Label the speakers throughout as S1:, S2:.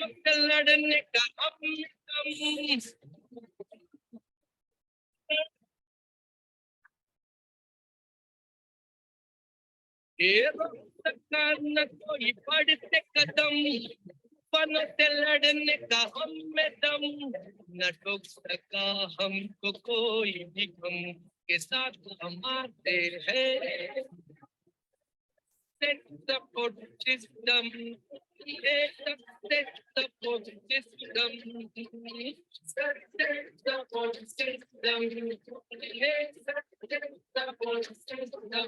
S1: लड़ने का हम न कोई बढ़ते कदम, फनों से लड़ने का हम में दम, न ठोक सका हमको कोई भी गम, के साथ हम आते हैं। Set the support system, set the support system, set the support system, set the support system.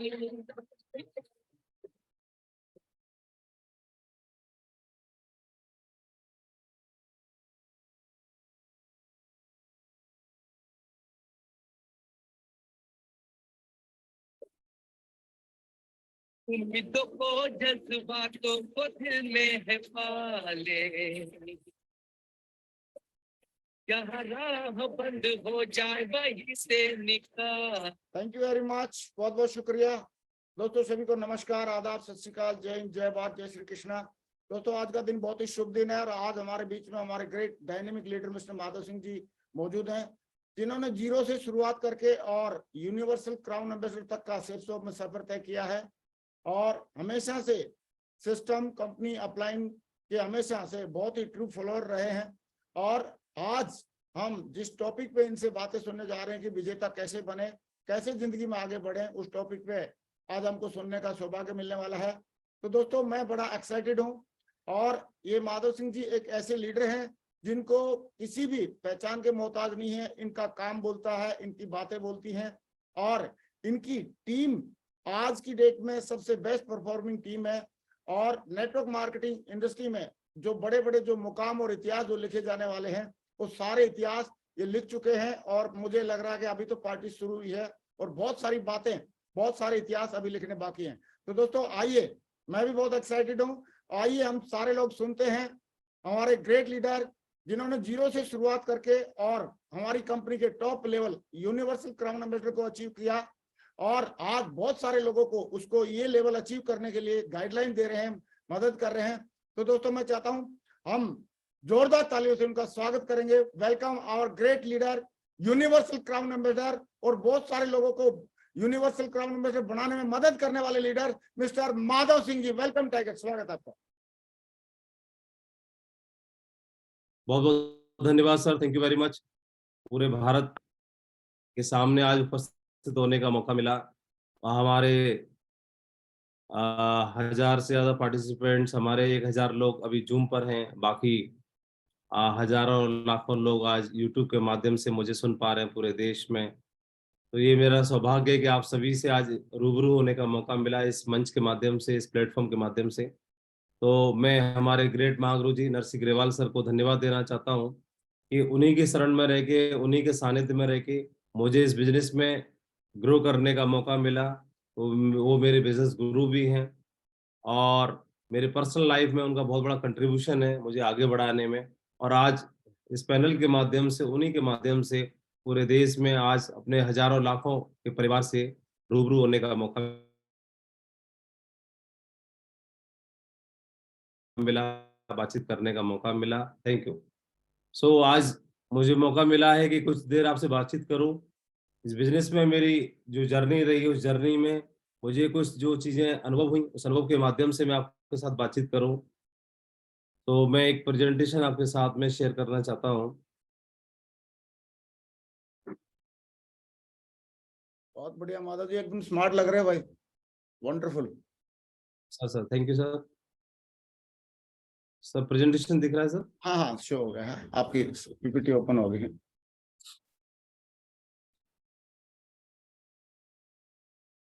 S1: उम्मीदों को जज्बातों को दिल में है पाले, जहाँ राह बंद हो जाए वहीं से निकाल।
S2: थैंक यू वेरी मच, बहुत बहुत शुक्रिया दोस्तों। सभी को नमस्कार, आदाब, सत श्री अकाल, जय हिंद, जय भारत, जय श्री कृष्णा। दोस्तों आज का दिन बहुत ही शुभ दिन है और आज हमारे बीच में हमारे great dynamic leader mister Madhav Singh ji मौजूद हैं, जिन्होंने जीरो से शुरुआत करके और यूनिवर्सल क्राउन एम्बेसडर तक का सेल्सटॉप में सफर तय किया है और हमेशा से सिस्टम कंपनी अपलाइन के हमेशा से बहुत ही ट्रू फॉलोअर रहे हैं। और आज हम जिस टॉपिक पे इनसे बातें सुनने जा रहे हैं कि विजेता कैसे बने, कैसे जिंदगी में आगे बढ़े, उस टॉपिक पे आज हमको सुनने का सौभाग्य मिलने वाला है। तो दोस्तों मैं बड़ा एक्साइटेड हूं और ये माधव सिंह जी एक ऐसे लीडर हैं जिनको किसी भी पहचान के मोहताज नहीं है। इनका काम बोलता है, इनकी बातें बोलती हैं और इनकी टीम आज की डेट में सबसे बेस्ट परफॉर्मिंग टीम है। और नेटवर्क मार्केटिंग इंडस्ट्री में जो बड़े बड़े जो मुकाम और इतिहास जो लिखे जाने वाले हैं वो सारे इतिहास ये लिख चुके हैं और मुझे लग रहा है कि अभी तो पार्टी शुरू हुई है और बहुत सारी बातें, बहुत सारे इतिहास अभी लिखने बाकी हैं। तो दोस्तों आइए, मैं भी बहुत एक्साइटेड हूँ, आइए हम सारे लोग सुनते हैं हमारे ग्रेट लीडर जिन्होंने जीरो से शुरुआत करके और हमारी कंपनी के top level universal crown ambassador को अचीव किया और आज बहुत सारे लोगों को उसको ये लेवल अचीव करने के लिए गाइडलाइन दे रहे हैं, मदद कर रहे हैं। तो दोस्तों मैं चाहता हूं हम जोरदार तालियों से उनका स्वागत करेंगे। Welcome our great leader, universal crown ambassador और बहुत सारे लोगों को यूनिवर्सल क्राउन एम्बेसडर बनाने में मदद करने वाले लीडर मिस्टर माधव सिंह जी। वेलकम टाइगर, स्वागत आपका।
S3: बहुत बहुत धन्यवाद sir, thank you very much. पूरे भारत के सामने आज उपस्थित होने का मौका मिला। हमारे 1000 से ज्यादा पार्टिसिपेंट्स, हमारे 1000 लोग अभी जूम पर हैं, बाकी हजारों लाखों लोग आज यूट्यूब के माध्यम से मुझे सुन पा रहे हैं पूरे देश में। तो ये मेरा सौभाग्य है कि आप सभी से आज रूबरू होने का मौका मिला इस मंच के माध्यम से, इस प्लेटफॉर्म के माध्यम से। तो मैं हमारे ग्रेट महागुरु जी नरसिंह ग्रेवाल सर को धन्यवाद देना चाहता हूँ कि उन्हीं के शरण में रह के, उन्हीं के सानिध्य में रह के मुझे इस बिजनेस में ग्रो करने का मौका मिला। वो मेरे बिजनेस गुरु भी हैं और मेरे पर्सनल लाइफ में उनका बहुत बड़ा कंट्रीब्यूशन है मुझे आगे बढ़ाने में। और आज इस पैनल के माध्यम से, उन्हीं के माध्यम से पूरे देश में आज अपने हजारों लाखों के परिवार से रूबरू होने का मौका मिला, बातचीत करने का मौका मिला। Thank you. सो आज मुझे मौका मिला है कि कुछ देर आपसे बातचीत करूं। इस बिजनेस में मेरी जो जर्नी रही, उस जर्नी में मुझे कुछ जो चीज़ें अनुभव हुई, उस अनुभव के माध्यम से मैं आपके साथ बातचीत करूं। तो मैं एक प्रेजेंटेशन आपके साथ में शेयर करना चाहता हूं।
S2: बहुत बढ़िया माधव जी, एकदम स्मार्ट लग रहे हैं भाई, wonderful.
S3: Sir thank you sir. Sir presentation दिख रहा है सर?
S2: हाँ हाँ, शो हो गया है, आपकी पीपीटी ओपन हो गई है।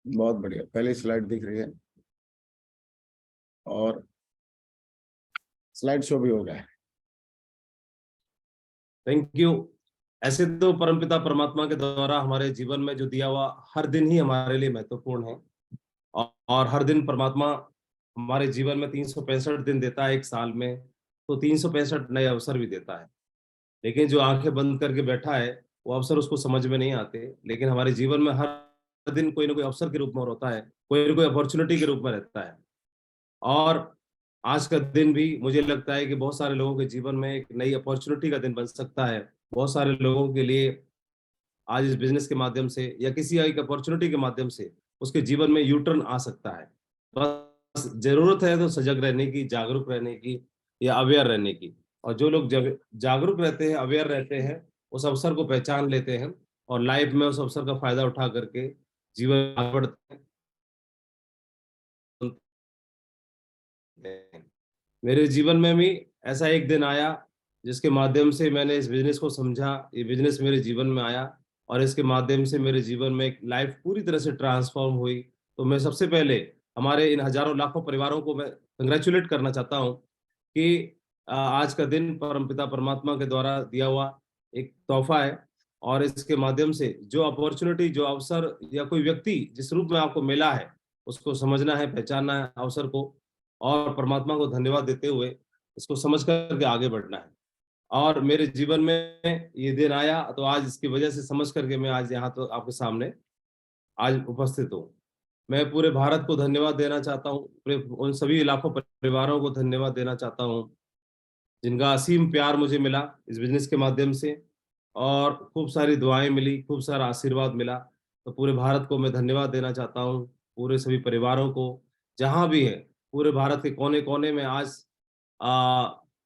S2: बहुत बढ़िया, पहली स्लाइड दिख रही है और स्लाइड शो भी हो गया है।
S3: Thank you. ऐसे तो परमपिता परमात्मा के द्वारा हमारे जीवन में जो दिया हुआ हर दिन ही हमारे लिए महत्वपूर्ण है और हर दिन परमात्मा हमारे जीवन में 365 दिन देता है एक साल में, तो 365 नए अवसर भी देता है। लेकिन जो आंखें बंद करके बैठा है वो अवसर उसको समझ में नहीं आते। लेकिन हमारे जीवन में हर दिन कोई ना कोई अवसर के रूप में होता है, कोई ना कोई अपॉर्चुनिटी के रूप में रहता है। और आज का दिन भी मुझे लगता है कि बहुत सारे लोगों के जीवन में एक नई अपॉर्चुनिटी का दिन बन सकता है। बहुत सारे लोगों के लिए आज इस बिजनेस के माध्यम से या किसी एक अपॉर्चुनिटी के माध्यम से उसके जीवन में यू टर्न आ सकता है। बस जरूरत है तो सजग रहने की, जागरूक रहने की या अवेयर रहने की। और जो लोग जागरूक रहते हैं, अवेयर रहते हैं, उस अवसर को पहचान लेते हैं और लाइफ में उस अवसर का फायदा उठा करके जीवन आगे बढ़ते हैं। मेरे जीवन में भी ऐसा एक दिन आया जिसके माध्यम से मैंने इस बिजनेस को समझा, ये बिजनेस मेरे जीवन में आया और इसके माध्यम से मेरे जीवन में एक लाइफ पूरी तरह से ट्रांसफॉर्म हुई। तो मैं सबसे पहले हमारे इन हजारों लाखों परिवारों को मैं कंग्रेचुलेट करना चाहता हूँ कि आज का दिन परमपिता परमात्मा के द्वारा दिया हुआ एक तोहफा है और इसके माध्यम से जो अपॉर्चुनिटी, जो अवसर या कोई व्यक्ति जिस रूप में आपको मिला है उसको समझना है, पहचानना है अवसर को और परमात्मा को धन्यवाद देते हुए इसको समझ करके आगे बढ़ना है। और मेरे जीवन में ये दिन आया तो आज इसकी वजह से समझ करके मैं आज यहाँ तो आपके सामने आज उपस्थित हूँ। मैं पूरे भारत को धन्यवाद देना चाहता हूँ, पूरे उन सभी लाखों परिवारों को धन्यवाद देना चाहता हूँ जिनका असीम प्यार मुझे मिला इस बिजनेस के माध्यम से और खूब सारी दुआएं मिली, खूब सारा आशीर्वाद मिला। तो पूरे भारत को मैं धन्यवाद देना चाहता हूँ, पूरे सभी परिवारों को जहाँ भी है, पूरे भारत के कोने कोने में आज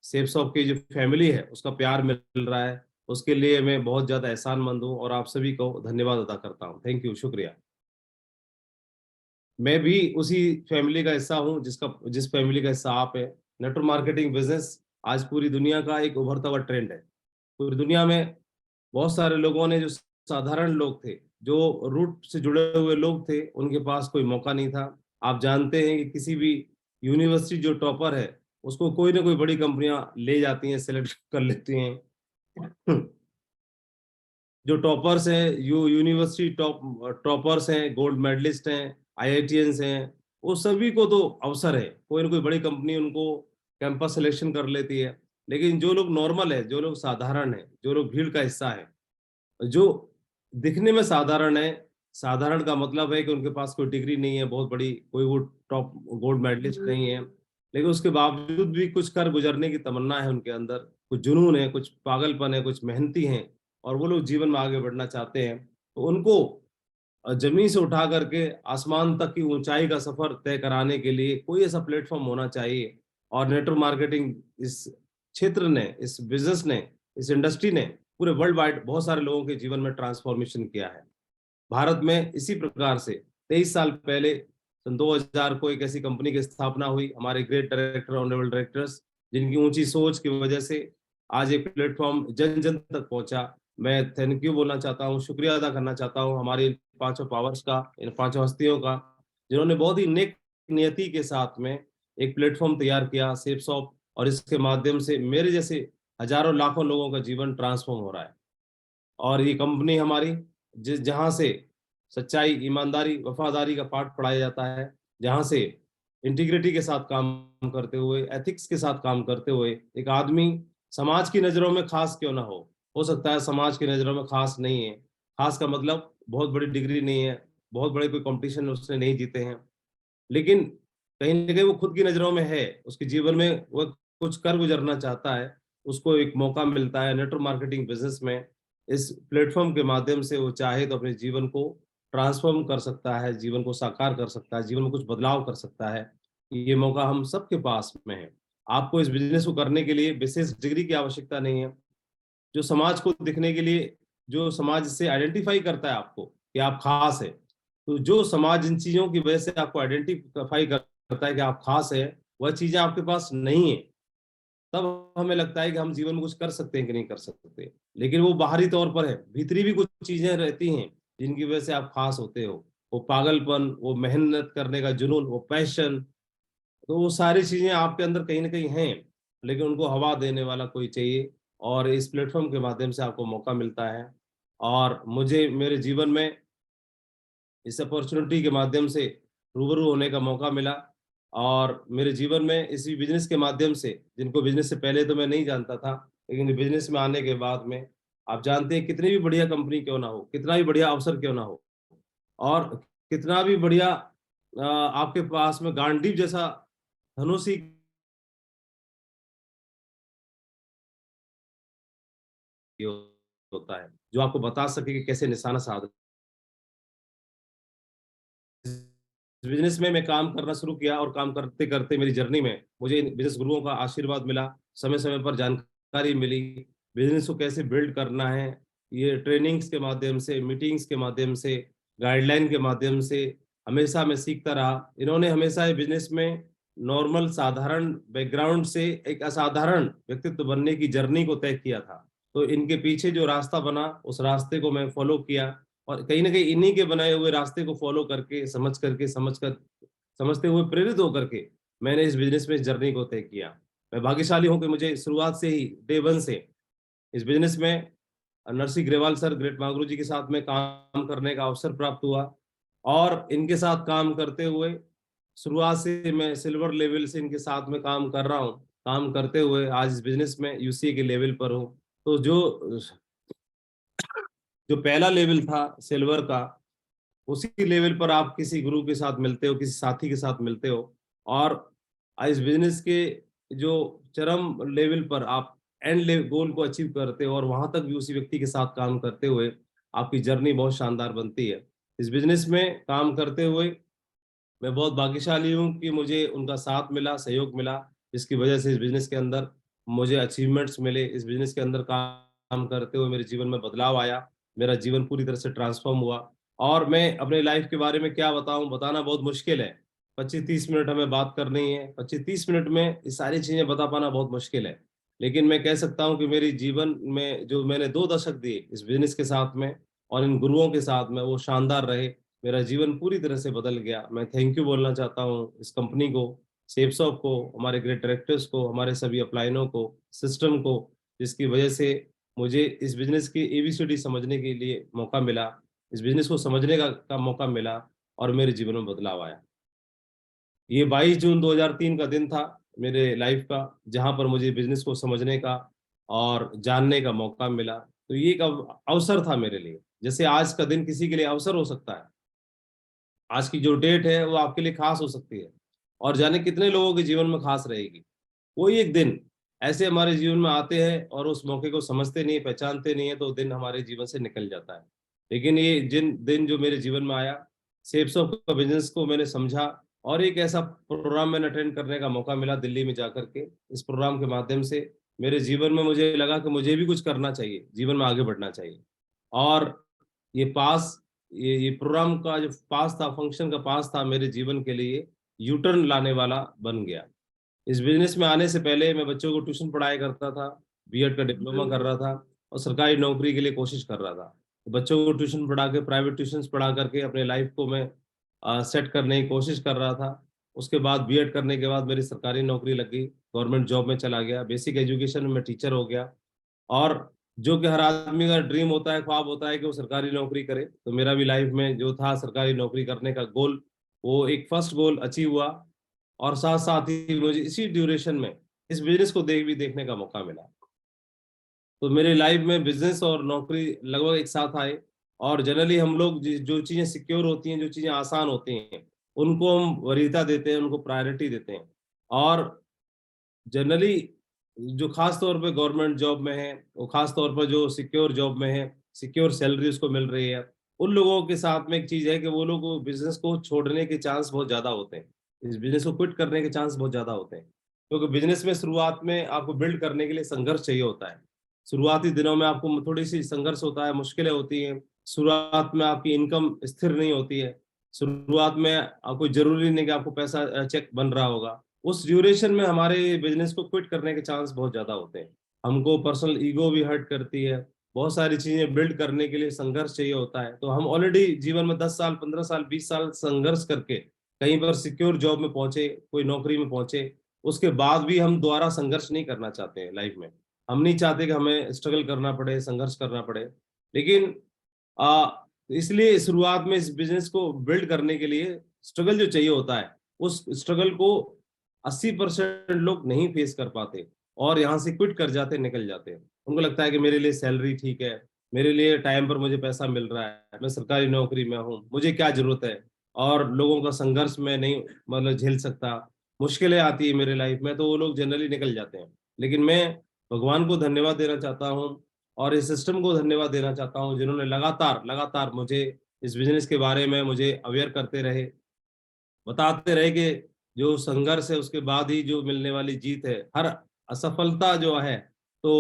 S3: सेफ शॉप की जो फैमिली है उसका प्यार मिल रहा है। उसके लिए मैं बहुत ज्यादा एहसानमंद हूँ और आप सभी को धन्यवाद अदा करता हूँ। थैंक यू, शुक्रिया। मैं भी उसी फैमिली का हिस्सा हूँ जिस फैमिली का हिस्सा आप है। नेटवर्क मार्केटिंग बिजनेस आज पूरी दुनिया का एक उभरता हुआ ट्रेंड है। पूरी दुनिया में बहुत सारे लोगों ने, जो साधारण लोग थे, जो रूट से जुड़े हुए लोग थे, उनके पास कोई मौका नहीं था। आप जानते हैं कि किसी भी यूनिवर्सिटी जो टॉपर है उसको कोई ना कोई बड़ी कंपनियां ले जाती हैं, सेलेक्ट कर लेती हैं। जो टॉपर्स हैं, यूनिवर्सिटी टॉपर्स हैं, गोल्ड मेडलिस्ट हैं, आईआईटीएंस हैं, वो सभी को तो अवसर है, कोई ना कोई बड़ी कंपनी उनको कैंपस सिलेक्शन कर लेती है। लेकिन जो लोग नॉर्मल है, जो लोग साधारण है, जो लोग भीड़ का हिस्सा है, जो दिखने में साधारण है, साधारण का मतलब है कि उनके पास कोई डिग्री नहीं है बहुत बड़ी, कोई वो टॉप गोल्ड मेडलिस्ट नहीं है, लेकिन उसके बावजूद भी कुछ कर गुजरने की तमन्ना है उनके अंदर, कुछ जुनून है, कुछ पागलपन है, कुछ मेहनती हैं और वो लोग जीवन में आगे बढ़ना चाहते हैं। तो उनको जमीन से उठा करके आसमान तक की ऊंचाई का सफर तय कराने के लिए कोई ऐसा प्लेटफॉर्म होना चाहिए। और नेटवर्क मार्केटिंग इस क्षेत्र ने, इस बिजनेस ने, इस इंडस्ट्री ने पूरे वर्ल्ड वाइड बहुत सारे लोगों के जीवन में ट्रांसफॉर्मेशन किया है। भारत में इसी प्रकार से 23 साल पहले सन 2000 को एक ऐसी कंपनी की स्थापना हुई। हमारे ग्रेट डायरेक्टर, ऑनरेबल डायरेक्टर्स, जिनकी ऊंची सोच की वजह से आज एक प्लेटफॉर्म जन जन तक पहुंचा। मैं थैंक यू बोलना चाहता हूँ, शुक्रिया अदा करना चाहता हूँ हमारी पांचों पावर्स का, इन पांचों हस्तियों का, जिन्होंने बहुत ही नेक नियति के साथ में एक प्लेटफॉर्म तैयार किया, सेफ शॉप, और इसके माध्यम से मेरे जैसे हजारों लाखों लोगों का जीवन ट्रांसफॉर्म हो रहा है। और ये कंपनी हमारी जहाँ से सच्चाई, ईमानदारी, वफादारी का पाठ पढ़ाया जाता है, जहाँ से इंटीग्रिटी के साथ काम करते हुए, एथिक्स के साथ काम करते हुए एक आदमी समाज की नज़रों में खास क्यों ना हो सकता है समाज की नज़रों में खास नहीं है। खास का मतलब बहुत बड़ी डिग्री नहीं है, बहुत बड़े कोई कंपटीशन उसने नहीं जीते हैं, लेकिन कहीं ना कहीं वो खुद की नज़रों में है, उसके जीवन में वो कुछ कर गुजरना चाहता है, उसको एक मौका मिलता है नेटवर्क मार्केटिंग बिजनेस में। इस प्लेटफॉर्म के माध्यम से वो चाहे तो अपने जीवन को ट्रांसफॉर्म कर सकता है, जीवन को साकार कर सकता है, जीवन में कुछ बदलाव कर सकता है। ये मौका हम सबके पास में है। आपको इस बिजनेस को करने के लिए विशेष डिग्री की आवश्यकता नहीं है। जो समाज को दिखने के लिए, जो समाज से आइडेंटिफाई करता है आपको कि आप खास है, तो जो समाज इन चीजों की वजह से आपको आइडेंटिफाई करता है कि आप खास है, वह चीजें आपके पास नहीं है, तब हमें लगता है कि हम जीवन में कुछ कर सकते हैं कि नहीं कर सकते। लेकिन वो बाहरी तौर पर है, भीतरी भी कुछ चीजें रहती हैं जिनकी वजह से आप खास होते हो। वो पागलपन, वो मेहनत करने का जुनून, वो पैशन, तो वो सारी चीजें आपके अंदर कहीं ना कहीं हैं, लेकिन उनको हवा देने वाला कोई चाहिए। और इस प्लेटफॉर्म के माध्यम से आपको मौका मिलता है और मुझे मेरे जीवन में इस अपॉर्चुनिटी के माध्यम से रूबरू होने का मौका मिला। और मेरे जीवन में इसी बिजनेस के माध्यम से, जिनको बिजनेस से पहले तो मैं नहीं जानता था, लेकिन बिजनेस में आने के बाद में आप जानते हैं कितनी भी बढ़िया कंपनी क्यों ना हो, कितना भी बढ़िया अवसर क्यों ना हो, और कितना भी बढ़िया आपके पास में गांडीव जैसा धनुष ही होता है जो आपको बता सके कि कैसे निशाना साध। बिजनेस में मैं काम करना शुरू किया और काम करते करते मेरी जर्नी में मुझे इन बिजनेस गुरुओं का आशीर्वाद मिला, समय समय पर जानकारी मिली, बिजनेस को कैसे बिल्ड करना है, ये ट्रेनिंग्स के माध्यम से, मीटिंग्स के माध्यम से, गाइडलाइन के माध्यम से हमेशा मैं सीखता रहा। इन्होंने हमेशा ये बिजनेस में नॉर्मल साधारण बैकग्राउंड से एक असाधारण व्यक्तित्व बनने की जर्नी को तय किया था। तो इनके पीछे जो रास्ता बना उस रास्ते को मैं फॉलो किया और कहीं ना कहीं इन्हीं के बनाए हुए रास्ते को फॉलो करके समझते हुए प्रेरित होकर के मैंने इस बिजनेस में इस जर्नी को तय किया। मैं भाग्यशाली हूं कि मुझे शुरुआत से ही डे वन से इस बिजनेस में नरसिंह ग्रेवाल सर, ग्रेट महागुरु जी के साथ में काम करने का अवसर प्राप्त हुआ और इनके साथ काम करते हुए शुरुआत से मैं सिल्वर लेवल से इनके साथ में काम कर रहा हूँ। काम करते हुए आज इस बिजनेस में यूसी के लेवल पर हूँ। तो जो पहला लेवल था सिल्वर का, उसी लेवल पर आप किसी गुरु के साथ मिलते हो, किसी साथी के साथ मिलते हो और इस बिजनेस के जो चरम लेवल पर आप एंड गोल को अचीव करते हो और वहां तक भी उसी व्यक्ति के साथ काम करते हुए आपकी जर्नी बहुत शानदार बनती है। इस बिजनेस में काम करते हुए मैं बहुत भाग्यशाली हूँ कि मुझे उनका साथ मिला, सहयोग मिला, जिसकी वजह से इस बिजनेस के अंदर मुझे अचीवमेंट्स मिले। इस बिजनेस के अंदर काम करते हुए मेरे जीवन में बदलाव आया, मेरा जीवन पूरी तरह से ट्रांसफॉर्म हुआ। और मैं अपने लाइफ के बारे में क्या बताऊं, बताना बहुत मुश्किल है। 25-30 मिनट हमें बात करनी है, 25-30 मिनट में ये सारी चीजें बता पाना बहुत मुश्किल है। लेकिन मैं कह सकता हूं कि मेरी जीवन में जो मैंने 2 दशक दिए इस बिजनेस के साथ में और इन गुरुओं के साथ में, वो शानदार रहे। मेरा जीवन पूरी तरह से बदल गया। मैं थैंक यू बोलना चाहता हूँ इस कंपनी को, सेफसॉफ्ट को, हमारे ग्रेट डायरेक्टर्स को, हमारे सभी अपलाइनों को, सिस्टम को, जिसकी वजह से मुझे इस बिजनेस की एबीसीडी समझने के लिए मौका मिला, इस बिजनेस को समझने का मौका मिला और मेरे जीवन में बदलाव आया। ये 22 जून 2003 का दिन था मेरे लाइफ का, जहां पर मुझे बिजनेस को समझने का और जानने का मौका मिला। तो ये एक अवसर था मेरे लिए, जैसे आज का दिन किसी के लिए अवसर हो सकता है, आज की जो डेट है वो आपके लिए खास हो सकती है और जाने कितने लोगों के जीवन में खास रहेगी। कोई एक दिन ऐसे हमारे जीवन में आते हैं और उस मौके को समझते नहीं, पहचानते नहीं है, तो दिन हमारे जीवन से निकल जाता है। लेकिन ये जिन दिन जो मेरे जीवन में आया, सेप्स ऑफ का बिजनेस को मैंने समझा और एक ऐसा प्रोग्राम मैंने अटेंड करने का मौका मिला दिल्ली में जाकर के। इस प्रोग्राम के माध्यम से मेरे जीवन में मुझे लगा कि मुझे भी कुछ करना चाहिए, जीवन में आगे बढ़ना चाहिए। और ये पास ये प्रोग्राम का जो पास था, फंक्शन का पास था, मेरे जीवन के लिए यू टर्न लाने वाला बन गया। इस बिजनेस में आने से पहले मैं बच्चों को ट्यूशन पढ़ाया करता था, बीएड का डिप्लोमा कर रहा था और सरकारी नौकरी के लिए कोशिश कर रहा था। तो बच्चों को ट्यूशन पढ़ा के, प्राइवेट ट्यूशन पढ़ा करके अपने लाइफ को मैं सेट करने की कोशिश कर रहा था। उसके बाद बीएड करने के बाद मेरी सरकारी नौकरी लग गई, गवर्नमेंट जॉब में चला गया, बेसिक एजुकेशन में मैं टीचर हो गया। और जो कि हर आदमी का ड्रीम होता है, ख्वाब होता है कि वो सरकारी नौकरी करे, तो मेरा भी लाइफ में जो था सरकारी नौकरी करने का गोल, वो एक फर्स्ट गोल अचीव हुआ। और साथ साथ ही मुझे इसी ड्यूरेशन में इस बिजनेस को देखने का मौका मिला। तो मेरे लाइफ में बिजनेस और नौकरी लगभग एक साथ आए। और जनरली हम लोग जो चीजें सिक्योर होती हैं, जो चीजें आसान होती हैं, उनको हम वरीयता देते हैं, उनको प्रायोरिटी देते हैं। और जनरली जो खास तौर पे गवर्नमेंट जॉब में है, वो खास तौर पर जो सिक्योर जॉब में है, सिक्योर सैलरी उसको मिल रही है, उन लोगों के साथ में एक चीज है कि वो लोग बिजनेस को छोड़ने के चांस बहुत ज्यादा होते हैं, इस बिजनेस को क्विट करने के चांस बहुत ज्यादा होते हैं। क्योंकि बिजनेस में शुरुआत में आपको बिल्ड करने के लिए संघर्ष चाहिए होता है। शुरुआती दिनों में आपको थोड़ी सी संघर्ष होता है, मुश्किलें होती हैं। शुरुआत में आपकी इनकम स्थिर नहीं होती है। शुरुआत में आपको जरूरी नहीं कि आपको पैसा चेक बन रहा होगा। उस ड्यूरेशन में हमारे बिजनेस को क्विट करने के चांस बहुत ज्यादा होते हैं। हमको पर्सनल ईगो भी हर्ट करती है, बहुत सारी चीजें बिल्ड करने के लिए संघर्ष चाहिए होता है। तो हम ऑलरेडी जीवन में 10 साल, 15 साल, 20 साल संघर्ष करके कहीं पर सिक्योर जॉब में पहुंचे, कोई नौकरी में पहुंचे, उसके बाद भी हम दोबारा संघर्ष नहीं करना चाहते हैं लाइफ में। हम नहीं चाहते कि हमें स्ट्रगल करना पड़े, संघर्ष करना पड़े। लेकिन इसलिए शुरुआत में इस बिजनेस को बिल्ड करने के लिए स्ट्रगल जो चाहिए होता है, उस स्ट्रगल को 80% लोग नहीं फेस कर पाते और यहाँ से क्विट कर जाते, निकल जाते हैं। उनको लगता है कि मेरे लिए सैलरी ठीक है, मेरे लिए टाइम पर मुझे पैसा मिल रहा है, मैं सरकारी नौकरी में हूँ, मुझे क्या जरूरत है, और लोगों का संघर्ष में नहीं मतलब झेल सकता, मुश्किलें आती है मेरे लाइफ में, तो वो लोग जनरली निकल जाते हैं। लेकिन मैं भगवान को धन्यवाद देना चाहता हूँ और इस सिस्टम को धन्यवाद देना चाहता हूँ जिन्होंने लगातार मुझे इस बिजनेस के बारे में मुझे अवेयर करते रहे, बताते रहे कि जो संघर्ष है उसके बाद ही जो मिलने वाली जीत है। हर असफलता जो है तो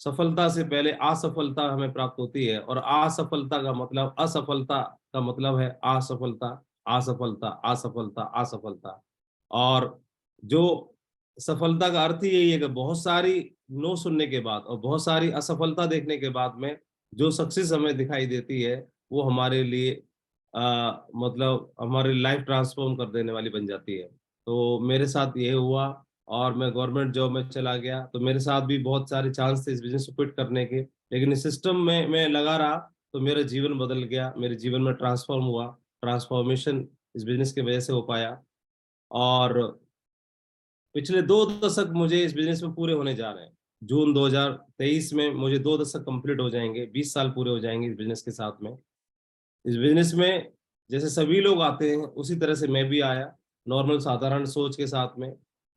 S3: सफलता से पहले असफलता हमें प्राप्त होती है, और असफलता का मतलब असफलता का मतलब है असफलता, असफलता, असफलता, असफलता। और जो सफलता का अर्थ ही यही है कि बहुत सारी नो सुनने के बाद और बहुत सारी असफलता देखने के बाद में जो सक्सेस हमें दिखाई देती है वो हमारे लिए मतलब हमारी लाइफ ट्रांसफॉर्म कर देने वाली बन जाती है। तो मेरे साथ ये हुआ और मैं गवर्नमेंट जॉब में चला गया, तो मेरे साथ भी बहुत सारे चांस थे इस बिजनेस को क्विट करने के, लेकिन इस सिस्टम में मैं लगा रहा तो मेरा जीवन बदल गया, मेरे जीवन में ट्रांसफॉर्म हुआ, ट्रांसफॉर्मेशन इस बिजनेस की वजह से हो पाया। और पिछले 2 दशक मुझे इस बिजनेस में पूरे होने जा रहे हैं। जून 2023 में मुझे 2 दशक कंप्लीट हो जाएंगे, 20 साल पूरे हो जाएंगे इस बिजनेस के साथ में। इस बिजनेस में जैसे सभी लोग आते हैं उसी तरह से मैं भी आया, नॉर्मल साधारण सोच के साथ में।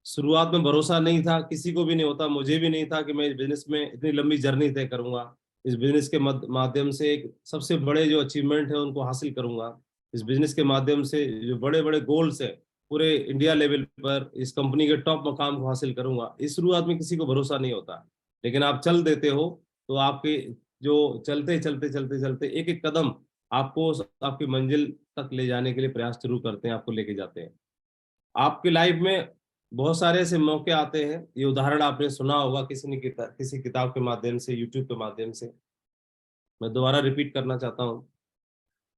S3: शुरुआत में भरोसा नहीं था, किसी को भी नहीं होता, मुझे भी नहीं था कि मैं इस बिजनेस में इतनी लंबी जर्नी तय करूंगा, इस बिजनेस के माध्यम से एक सबसे बड़े जो अचीवमेंट है उनको हासिल करूंगा, इस बिजनेस के माध्यम से जो बड़े बड़े गोल्स है पूरे इंडिया लेवल पर इस कंपनी के टॉप मकाम को हासिल करूंगा। इस शुरुआत में किसी को भरोसा नहीं होता, लेकिन आप चल देते हो तो आपके जो चलते चलते चलते चलते एक एक कदम आपको आपकी मंजिल तक ले जाने के लिए प्रयास शुरू करते हैं, आपको लेके जाते हैं। आपकी लाइफ में बहुत सारे ऐसे मौके आते हैं, ये उदाहरण आपने सुना होगा किसी किताब के माध्यम से, यूट्यूब के माध्यम से। मैं दोबारा रिपीट करना चाहता हूँ।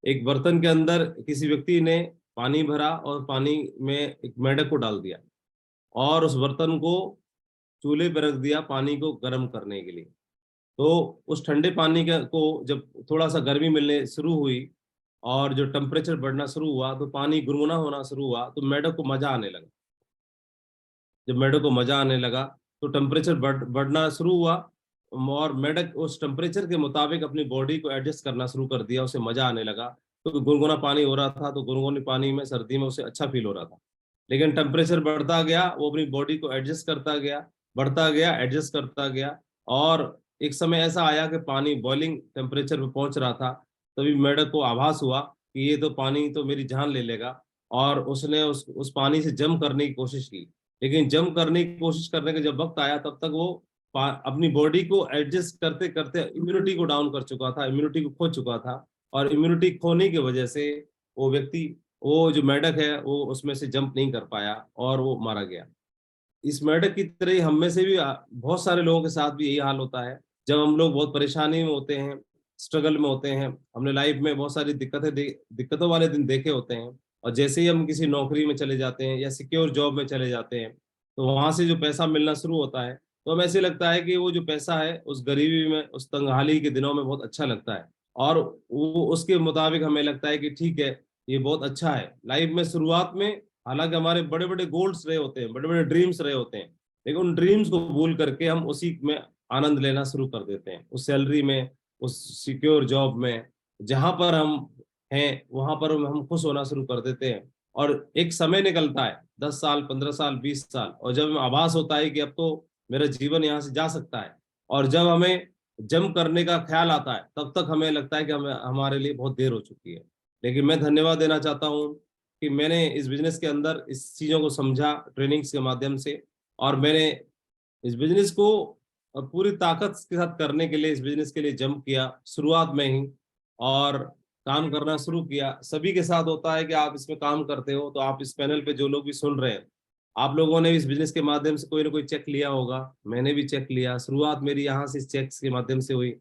S3: एक बर्तन के अंदर किसी व्यक्ति ने पानी भरा और पानी में एक मेंढक को डाल दिया और उस बर्तन को चूल्हे पर रख दिया पानी को गर्म करने के लिए। तो उस ठंडे पानी को जब थोड़ा सा गर्मी मिलने शुरू हुई और जो टेम्परेचर बढ़ना शुरू हुआ तो पानी गुनगुना होना शुरू हुआ, तो मेढक को मजा आने लगा। जब मेढक को मजा आने लगा तो टेम्परेचर बढ़ना शुरू हुआ और मेढक उस टेम्परेचर के मुताबिक अपनी बॉडी को एडजस्ट करना शुरू कर दिया, उसे मजा आने लगा। तो गुनगुना पानी हो रहा था तो गुनगुने पानी में सर्दी में उसे अच्छा फील हो रहा था, लेकिन टेम्परेचर बढ़ता गया, वो अपनी बॉडी को एडजस्ट करता गया, बढ़ता गया, एडजस्ट करता गया। और एक समय ऐसा आया कि पानी बॉइलिंग टेम्परेचर पे पहुंच रहा था, तभी मेढक को आभास हुआ कि ये तो पानी तो मेरी जान ले लेगा, और उसने उस पानी से जंप करने की कोशिश की। लेकिन जंप करने की कोशिश करने का जब वक्त आया तब तक वो अपनी बॉडी को एडजस्ट करते करते इम्यूनिटी को डाउन कर चुका था, इम्यूनिटी को खो चुका था, और इम्यूनिटी खोने की वजह से वो व्यक्ति, वो जो मेढक है वो उसमें से जंप नहीं कर पाया और वो मारा गया। इस मेढक की तरह ही हम में से भी बहुत सारे लोगों के साथ भी यही हाल होता है। जब हम लोग बहुत परेशानी में होते हैं, स्ट्रगल में होते हैं, हमने लाइफ में बहुत सारी दिक्कतों वाले दिन देखे होते हैं, और जैसे ही हम किसी नौकरी में चले जाते हैं या सिक्योर जॉब में चले जाते हैं तो वहां से जो पैसा मिलना शुरू होता है तो हमें ऐसे लगता है कि वो जो पैसा है उस गरीबी में, उस तंगहाली के दिनों में बहुत अच्छा लगता है, और वो उसके मुताबिक हमें लगता है कि ठीक है ये बहुत अच्छा है। लाइफ में शुरुआत में हालांकि हमारे बड़े बड़े गोल्स रहे होते हैं, बड़े बड़े ड्रीम्स रहे होते हैं, लेकिन उन ड्रीम्स को भूल करके हम उसी में आनंद लेना शुरू कर देते हैं, उस सैलरी में, उस सिक्योर जॉब में, जहां पर हम हैं वहां पर हम खुश होना शुरू कर देते हैं। और एक समय निकलता है 10 साल, 15 साल, 20 साल, और जब हमें आभास होता है कि अब तो मेरा जीवन यहाँ से जा सकता है, और जब हमें जंप करने का ख्याल आता है तब तक हमें लगता है कि हमारे लिए बहुत देर हो चुकी है। लेकिन मैं धन्यवाद देना चाहता हूँ कि मैंने इस बिजनेस के अंदर इस चीज़ों को समझा ट्रेनिंग्स के माध्यम से, और मैंने इस बिजनेस को पूरी ताकत के साथ करने के लिए इस बिजनेस के लिए जंप किया शुरुआत में ही, और काम करना शुरू किया। सभी के साथ होता है कि आप इसमें काम करते हो तो आप इस पैनल पे जो लोग भी सुन रहे हैं, आप लोगों ने इस बिजनेस के माध्यम से कोई ना कोई चेक लिया होगा, मैंने भी चेक लिया। शुरुआत मेरी यहाँ से इस चेक्स के माध्यम से हुई,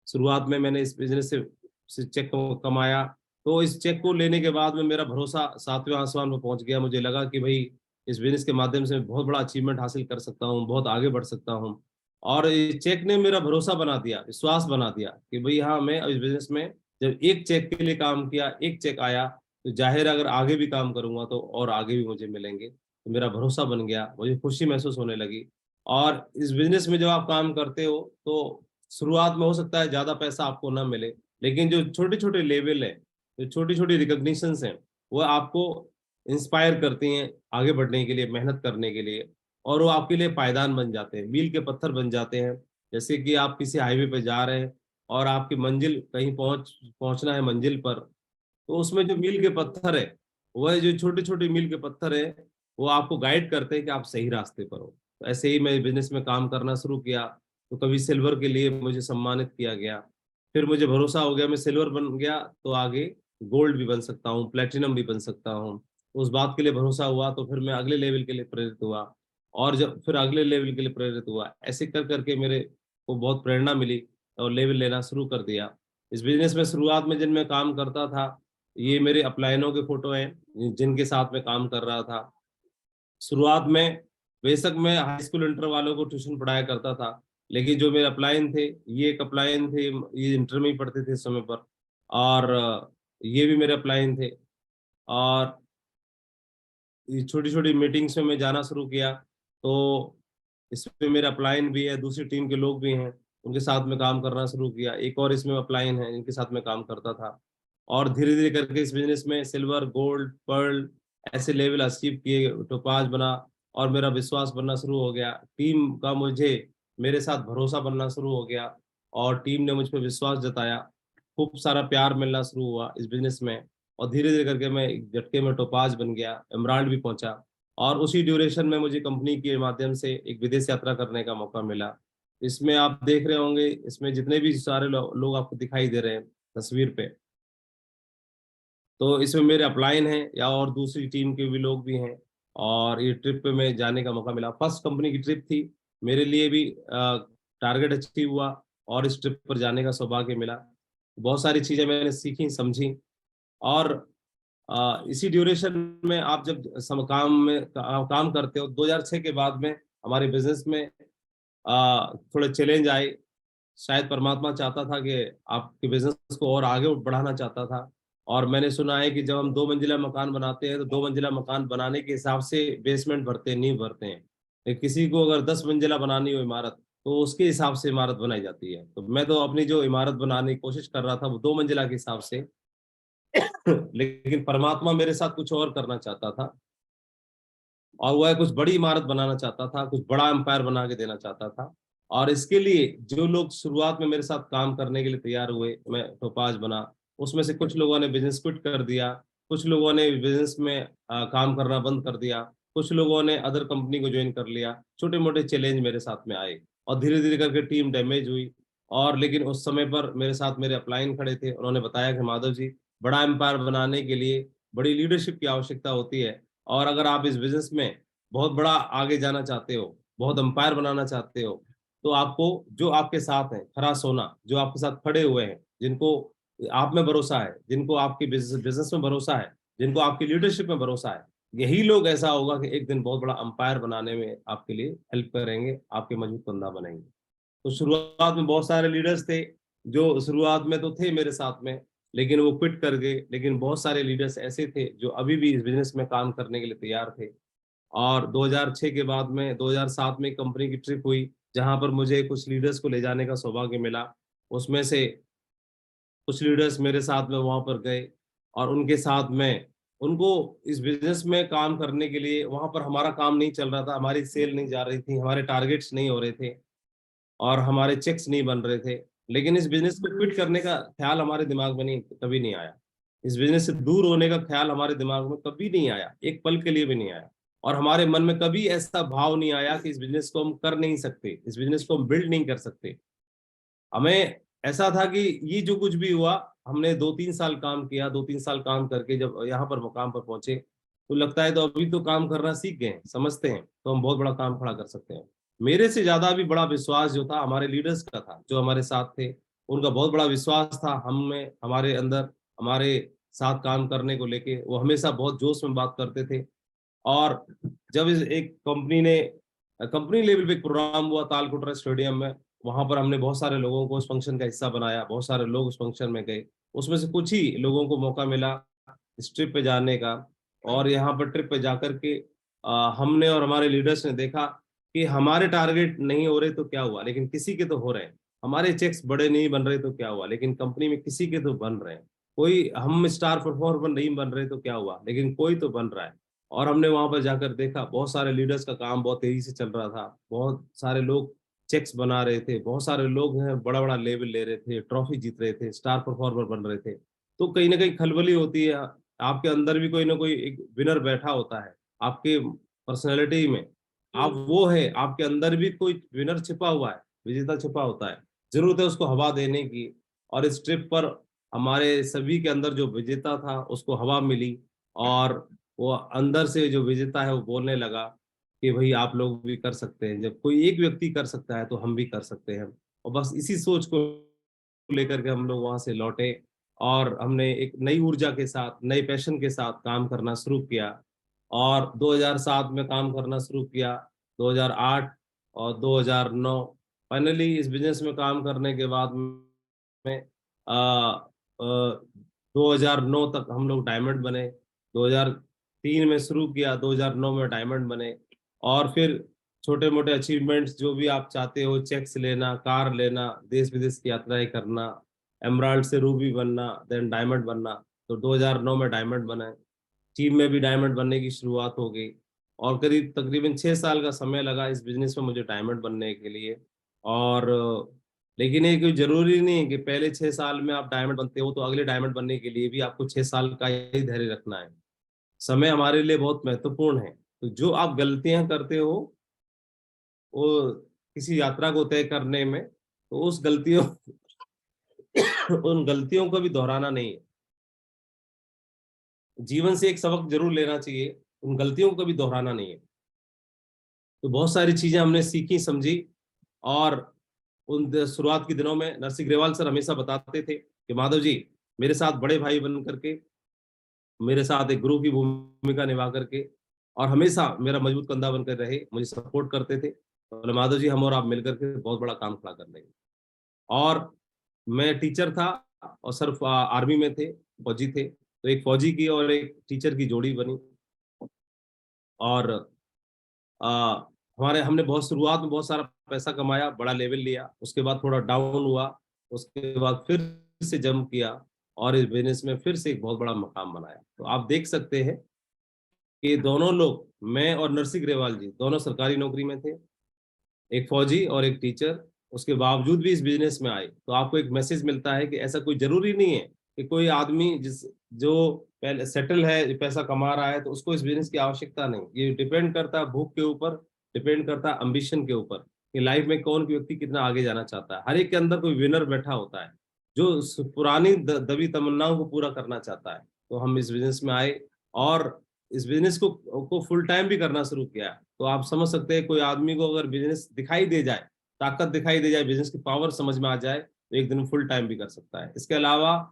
S3: शुरुआत में मैंने इस बिजनेस से चेक कमाया। तो इस चेक को लेने के बाद में मेरा भरोसा 7वें आसमान पर पहुंच गया, मुझे लगा कि भाई इस बिजनेस के माध्यम से बहुत बड़ा अचीवमेंट हासिल कर सकता हूँ, बहुत आगे बढ़ सकता हूँ। और इस चेक ने मेरा भरोसा बना दिया, विश्वास बना दिया कि भाई हाँ, मैं इस बिजनेस में जब एक चेक के लिए काम किया, एक चेक आया, तो जाहिर अगर आगे भी काम करूंगा तो और आगे भी मुझे मिलेंगे। तो मेरा भरोसा बन गया, मुझे खुशी महसूस होने लगी। और इस बिजनेस में जब आप काम करते हो तो शुरुआत में हो सकता है ज्यादा पैसा आपको ना मिले, लेकिन जो छोटे छोटे लेवल है, जो छोटी छोटी रिकॉग्निशंस हैं, वो आपको इंस्पायर करती हैं आगे बढ़ने के लिए, मेहनत करने के लिए, और वो आपके लिए पायदान बन जाते हैं, मील के पत्थर बन जाते हैं। जैसे कि आप किसी हाईवे पे जा रहे हैं और आपकी मंजिल कहीं पहुंचना है मंजिल पर, तो उसमें जो मील के पत्थर है, वह जो छोटे छोटे मील के पत्थर है, वो आपको गाइड करते हैं कि आप सही रास्ते पर हो। तो ऐसे ही मैं बिजनेस में काम करना शुरू किया, तो कभी सिल्वर के लिए मुझे सम्मानित किया गया, फिर मुझे भरोसा हो गया मैं सिल्वर बन गया तो आगे गोल्ड भी बन सकता हूँ, प्लेटिनम भी बन सकता हूँ। तो उस बात के लिए भरोसा हुआ, तो फिर मैं अगले लेवल के लिए प्रेरित हुआ, और जब फिर अगले लेवल के लिए प्रेरित हुआ, ऐसे कर करके मेरे को बहुत प्रेरणा मिली और लेवल लेना शुरू कर दिया। इस बिजनेस में शुरुआत में जिन मैं काम करता था, ये मेरे अपलाइनों के फोटो हैं जिनके साथ मैं काम कर रहा था। शुरुआत में बेशक मैं हाई स्कूल इंटर वालों को ट्यूशन पढ़ाया करता था, लेकिन जो मेरे अपलाइन थे, ये एक अपलाइन थे, ये इंटर में ही पढ़ते थे इस समय पर, और ये भी मेरे अपलाइन थे। और ये छोटी छोटी मीटिंग्स में मैं जाना शुरू किया, तो इसमें मेरा अपलाइन भी है, दूसरी टीम के लोग भी हैं, उनके साथ में काम करना शुरू किया। एक और इसमें अपलाइन है जिनके साथ में काम करता था, और धीरे धीरे करके इस बिजनेस में सिल्वर, गोल्ड, पर्ल ऐसे लेवल अचीव किए, टोपाज बना, और मेरा विश्वास बनना शुरू हो गया। टीम का मुझे मेरे साथ भरोसा बनना शुरू हो गया, और टीम ने मुझ पर विश्वास जताया। खूब सारा प्यार मिलना शुरू हुआ इस बिजनेस में, और धीरे धीरे करके मैं एक झटके में टोपाज बन गया, एमराल्ड भी पहुंचा। और उसी ड्यूरेशन में मुझे कंपनी के माध्यम से एक विदेश यात्रा करने का मौका मिला। इसमें आप देख रहे होंगे, इसमें जितने भी सारे लोग आपको दिखाई दे रहे हैं तस्वीर पे, तो इसमें मेरे अपलाइन हैं या और दूसरी टीम के भी लोग भी हैं। और ये ट्रिप पे मैं जाने का मौका मिला, फर्स्ट कंपनी की ट्रिप थी मेरे लिए भी, टारगेट अचीव हुआ और इस ट्रिप पर जाने का सौभाग्य मिला। बहुत सारी चीजें मैंने सीखी समझी। और इसी ड्यूरेशन में आप जब काम करते हो, 2006 के बाद में हमारे बिजनेस में थोड़े चैलेंज आए। शायद परमात्मा चाहता था कि आपके बिजनेस को और आगे बढ़ाना चाहता था। और मैंने सुना है कि जब हम 2 मंजिला मकान बनाते हैं, तो 2 मंजिला मकान बनाने के हिसाब से बेसमेंट भरते हैं, नींव भरते हैं। लेकिन किसी को अगर 10 मंजिला बनानी हो इमारत, तो उसके हिसाब से इमारत बनाई जाती है। तो मैं तो अपनी जो इमारत बनाने की कोशिश कर रहा था वो 2 मंजिला के हिसाब से लेकिन परमात्मा मेरे साथ कुछ और करना चाहता था, और वह कुछ बड़ी इमारत बनाना चाहता था, कुछ बड़ा एम्पायर बना के देना चाहता था। और इसके लिए जो लोग शुरुआत में मेरे साथ काम करने के लिए तैयार हुए, मैं टोपाज बना। उसमें से कुछ लोगों ने बिजनेस क्विट कर दिया, कुछ लोगों ने बिजनेस में काम करना बंद कर दिया, कुछ लोगों ने अदर कंपनी को ज्वाइन कर लिया। छोटे मोटे चैलेंज मेरे साथ में आए, और धीरे धीरे करके टीम डैमेज हुई। और लेकिन उस समय पर मेरे साथ मेरे अपलाइन खड़े थे, उन्होंने बताया कि माधव जी, बड़ा एम्पायर बनाने के लिए बड़ी लीडरशिप की आवश्यकता होती है, और अगर आप इस बिजनेस में बहुत बड़ा आगे जाना चाहते हो, बहुत अंपायर बनाना चाहते हो, तो आपको जो आपके साथ हैं, खरा सोना, जो आपके साथ खड़े हुए हैं, जिनको आप में भरोसा है, जिनको आपकी बिजनेस में भरोसा है, जिनको आपकी लीडरशिप में भरोसा है, यही लोग ऐसा होगा कि एक दिन बहुत बड़ा अंपायर बनाने में आपके लिए हेल्प करेंगे, आपके मजबूत बंदा बनेंगे। तो शुरुआत में बहुत सारे लीडर्स थे जो शुरुआत में तो थे मेरे साथ में, लेकिन वो क्विट कर गए। लेकिन बहुत सारे लीडर्स ऐसे थे जो अभी भी इस बिजनेस में काम करने के लिए तैयार थे। और 2006 के बाद में 2007 में कंपनी की ट्रिप हुई, जहां पर मुझे कुछ लीडर्स को ले जाने का सौभाग्य मिला। उसमें से कुछ लीडर्स मेरे साथ में वहां पर गए, और उनके साथ में उनको इस बिजनेस में काम करने के लिए, वहां पर हमारा काम नहीं चल रहा था, हमारी सेल नहीं जा रही थी, हमारे टारगेट्स नहीं हो रहे थे, और हमारे चेक्स नहीं बन रहे थे। लेकिन इस बिजनेस को क्विट करने का ख्याल हमारे दिमाग में नहीं, कभी नहीं आया। इस बिजनेस से दूर होने का ख्याल हमारे दिमाग में कभी नहीं आया, एक पल के लिए भी नहीं आया। और हमारे मन में कभी ऐसा भाव नहीं आया कि इस बिजनेस को हम कर नहीं सकते, इस बिजनेस को हम बिल्ड नहीं कर सकते। हमें ऐसा था कि ये जो कुछ भी हुआ, हमने 2-3 साल काम किया, 2-3 साल काम करके जब यहाँ पर मुकाम पर पहुंचे, तो लगता है तो अभी तो काम करना सीख गए हैं, समझते हैं, तो हम बहुत बड़ा काम खड़ा कर सकते हैं। मेरे से ज्यादा भी बड़ा विश्वास जो था हमारे लीडर्स का था, जो हमारे साथ थे, उनका बहुत बड़ा विश्वास था हमें, हमारे अंदर, हमारे साथ काम करने को लेके। वो हमेशा बहुत जोश में बात करते थे। और जब इस एक कंपनी लेवल पे एक प्रोग्राम हुआ तालकोटरा स्टेडियम में, वहां पर हमने बहुत सारे लोगों को उस फंक्शन का हिस्सा बनाया, बहुत सारे लोग उस फंक्शन में गए। उसमें से कुछ ही लोगों को मौका मिला इस ट्रिप पे जाने का। और यहाँ पर ट्रिप पे जाकर के हमने और हमारे लीडर्स ने देखा कि हमारे टारगेट नहीं हो रहे तो क्या हुआ, लेकिन किसी के तो हो रहे हैं। हमारे चेक्स बड़े नहीं बन रहे तो क्या हुआ, लेकिन कंपनी में किसी के तो बन रहे हैं। कोई हम स्टार परफॉर्मर नहीं बन रहे तो क्या हुआ, लेकिन कोई तो बन रहा है। और हमने वहां पर जाकर देखा बहुत सारे लीडर्स का काम बहुत तेजी से चल रहा था, बहुत सारे लोग चेक्स बना रहे थे, बहुत सारे लोग हैं बड़ा बड़ा लेवल ले रहे थे, ट्रॉफी जीत रहे थे, स्टार परफॉर्मर बन रहे थे। तो कहीं ना कहीं खलबली होती है, आपके अंदर भी कोई ना कोई एक विनर बैठा होता है, आपके पर्सनैलिटी में आप वो है, आपके अंदर भी कोई विनर छिपा हुआ है, विजेता छिपा होता है। जरूरत है उसको हवा देने की। और इस ट्रिप पर हमारे सभी के अंदर जो विजेता था उसको हवा मिली, और वो अंदर से जो विजेता है वो बोलने लगा कि भाई आप लोग भी कर सकते हैं, जब कोई एक व्यक्ति कर सकता है तो हम भी कर सकते हैं। और बस इसी सोच को लेकर के हम लोग वहां से लौटे, और हमने एक नई ऊर्जा के साथ, नए पैशन के साथ काम करना शुरू किया। और 2007 में काम करना शुरू किया, 2008 और 2009। फाइनली इस बिजनेस में काम करने के बाद में 2009 तक हम लोग डायमंड बने। 2003 में शुरू किया, 2009 में डायमंड बने। और फिर छोटे मोटे अचीवमेंट्स जो भी आप चाहते हो, चेक्स लेना, कार लेना, देश विदेश की यात्राएं करना, एमराल्ड से रूबी बनना, देन डायमंड बनना। तो 2009 में डायमंड बना। टीम में भी डायमंड बनने की शुरुआत हो गई, और करीब तकरीबन 6 साल का समय लगा इस बिजनेस में मुझे डायमंड बनने के लिए। और लेकिन ये कोई जरूरी नहीं है कि पहले 6 साल में आप डायमंड बनते हो तो अगले डायमंड बनने के लिए भी आपको 6 साल का ही धैर्य रखना है। समय हमारे लिए बहुत महत्वपूर्ण है। तो जो आप गलतियां करते हो वो किसी यात्रा को तय करने में, तो उस गलतियों उन गलतियों को भी दोहराना नहीं है। जीवन से एक सबक जरूर लेना चाहिए, उन गलतियों को भी दोहराना नहीं है। तो बहुत सारी चीजें हमने सीखी, समझी। और उन शुरुआत के दिनों में नरसिंह ग्रेवाल सर हमेशा बताते थे कि माधव जी, मेरे साथ बड़े भाई बन करके, मेरे साथ एक गुरु की भूमिका निभा करके, और हमेशा मेरा मजबूत कंधा बनकर रहे, मुझे सपोर्ट करते थे। बोले माधव जी, हम और आप मिलकर के बहुत बड़ा काम खड़ा कर लेंगे। और मैं टीचर था और सर आर्मी में थे, फौजी थे, तो एक फौजी की और एक टीचर की जोड़ी बनी। और आ, हमारे हमने बहुत शुरुआत में बहुत सारा पैसा कमाया, बड़ा लेवल लिया, उसके बाद थोड़ा डाउन हुआ, उसके बाद फिर से जंप किया, और इस बिजनेस में फिर से एक बहुत बड़ा मकाम बनाया। तो आप देख सकते हैं कि दोनों लोग, मैं और नरसिंह ग्रेवाल जी, दोनों सरकारी नौकरी में थे, एक फौजी और एक टीचर, उसके बावजूद भी इस बिजनेस में आए। तो आपको एक मैसेज मिलता है कि ऐसा कोई जरूरी नहीं है कि कोई आदमी जो पहले सेटल है, पैसा कमा रहा है, तो उसको इस बिजनेस की आवश्यकता नहीं। ये डिपेंड करता है भूख के ऊपर, डिपेंड करता है अम्बिशन के ऊपर, कि लाइफ में कौन व्यक्ति कितना आगे जाना चाहता है। हर एक के अंदर कोई विनर बैठा होता है जो पुरानी दबी तमन्नाओं को पूरा करना चाहता है। तो हम इस बिजनेस में आए, और इस बिजनेस को फुल टाइम भी करना शुरू किया। तो आप समझ सकते हैं, कोई आदमी को अगर बिजनेस दिखाई दे जाए, ताकत दिखाई दे जाए, बिजनेस की पावर समझ में आ जाए, तो एक दिन फुल टाइम भी कर सकता है। इसके अलावा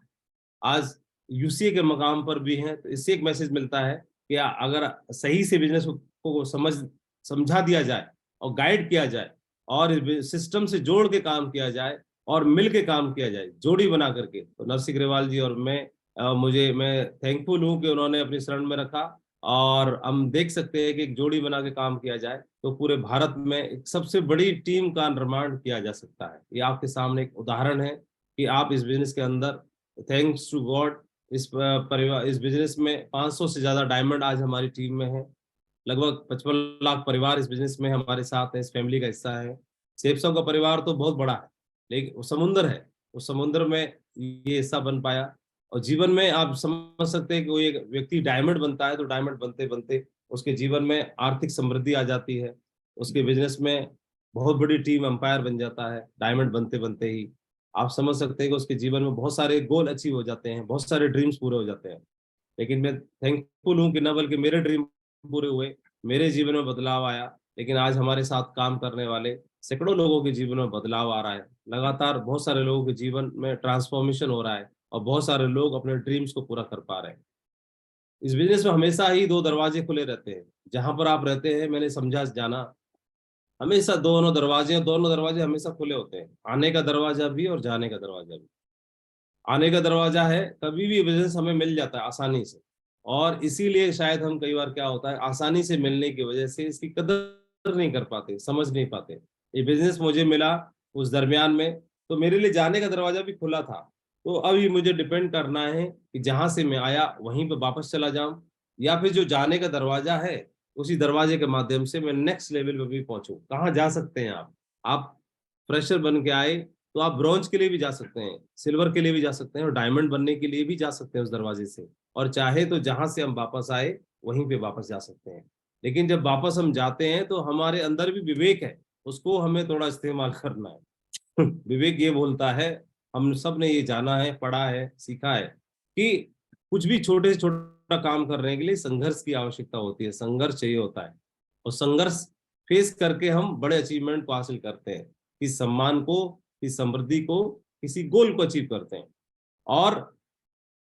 S3: आज यूसीए के मकाम पर भी हैं, तो इससे एक मैसेज मिलता है कि अगर सही से बिजनेस को समझा दिया जाए और गाइड किया जाए, और सिस्टम से जोड़ के काम किया जाए, और मिल के काम किया जाए, जोड़ी बना करके, तो नरसिंह ग्रेवाल जी और मैं थैंकफुल हूं कि उन्होंने अपनी शरण में रखा। और हम देख सकते हैं कि एक जोड़ी बना के काम किया जाए तो पूरे भारत में एक सबसे बड़ी टीम का निर्माण किया जा सकता है। ये आपके सामने एक उदाहरण है कि आप इस बिजनेस के अंदर, थैंक्स टू गॉड, इस परिवार, इस बिजनेस में 500 से ज्यादा डायमंड आज हमारी टीम में है। लगभग 55 लाख परिवार इस बिजनेस में हमारे साथ है, इस फैमिली का हिस्सा है। सेप्सो का परिवार तो बहुत बड़ा है, लेकिन वो समुंदर है, उस समुद्र में ये हिस्सा बन पाया। और जीवन में आप समझ सकते हैं कि कोई एक व्यक्ति डायमंड बनता है, तो डायमंड बनते बनते उसके जीवन में आर्थिक समृद्धि आ जाती है, उसके बिजनेस में बहुत बड़ी टीम अंपायर बन जाता है डायमंड बनते बनते ही। आप समझ सकते हैं कि उसके जीवन में बहुत सारे गोल अचीव हो जाते हैं, बहुत सारे ड्रीम्स पूरे हो जाते हैं। लेकिन मैं थैंकफुल हूँ कि न बल्कि मेरे ड्रीम पूरे हुए, मेरे जीवन में बदलाव आया, लेकिन आज हमारे साथ काम करने वाले सैकड़ों लोगों के जीवन में बदलाव आ रहा है। लगातार बहुत सारे लोगों के जीवन में ट्रांसफॉर्मेशन हो रहा है, और बहुत सारे लोग अपने ड्रीम्स को पूरा कर पा रहे हैं। इस बिजनेस में हमेशा ही दो दरवाजे खुले रहते हैं। जहां पर आप रहते हैं, मैंने समझा जाना, हमेशा दोनों दरवाजे हमेशा खुले होते हैं, आने का दरवाजा भी और जाने का दरवाजा भी। आने का दरवाजा है, कभी भी बिजनेस हमें मिल जाता है आसानी से, और इसीलिए शायद हम कई बार क्या होता है, आसानी से मिलने की वजह से इसकी कदर नहीं कर पाते, समझ नहीं पाते। ये बिजनेस मुझे मिला उस दरमियान में, तो मेरे लिए जाने का दरवाजा भी खुला था। तो अभी मुझे डिपेंड करना है कि जहां से मैं आया वहीं पर वापस चला जाऊं, या फिर जो जाने का दरवाजा है उसी दरवाजे के माध्यम से मैं नेक्स्ट लेवल पे भी पहुंचूं। कहाँ जा सकते हैं आप फ्रेशर बन के आए तो आप ब्रॉन्ज के लिए भी जा सकते हैं, सिल्वर के लिए भी जा सकते हैं और डायमंड बनने के लिए भी जा सकते हैं उस दरवाजे से। और चाहे तो जहां से हम वापस आए वहीं पे वापस जा सकते हैं। लेकिन जब वापस हम जाते हैं तो हमारे अंदर भी विवेक है, उसको हमें थोड़ा इस्तेमाल करना है। विवेक ये बोलता है, हम सब ने ये जाना है, पढ़ा है, सीखा है कि कुछ भी छोटे से छोटा काम करने के लिए संघर्ष की आवश्यकता होती है, संघर्ष चाहिए होता है। और संघर्ष फेस करके हम बड़े अचीवमेंट को हासिल करते हैं, किसी सम्मान को, किसी समृद्धि को, किसी गोल को अचीव करते हैं। और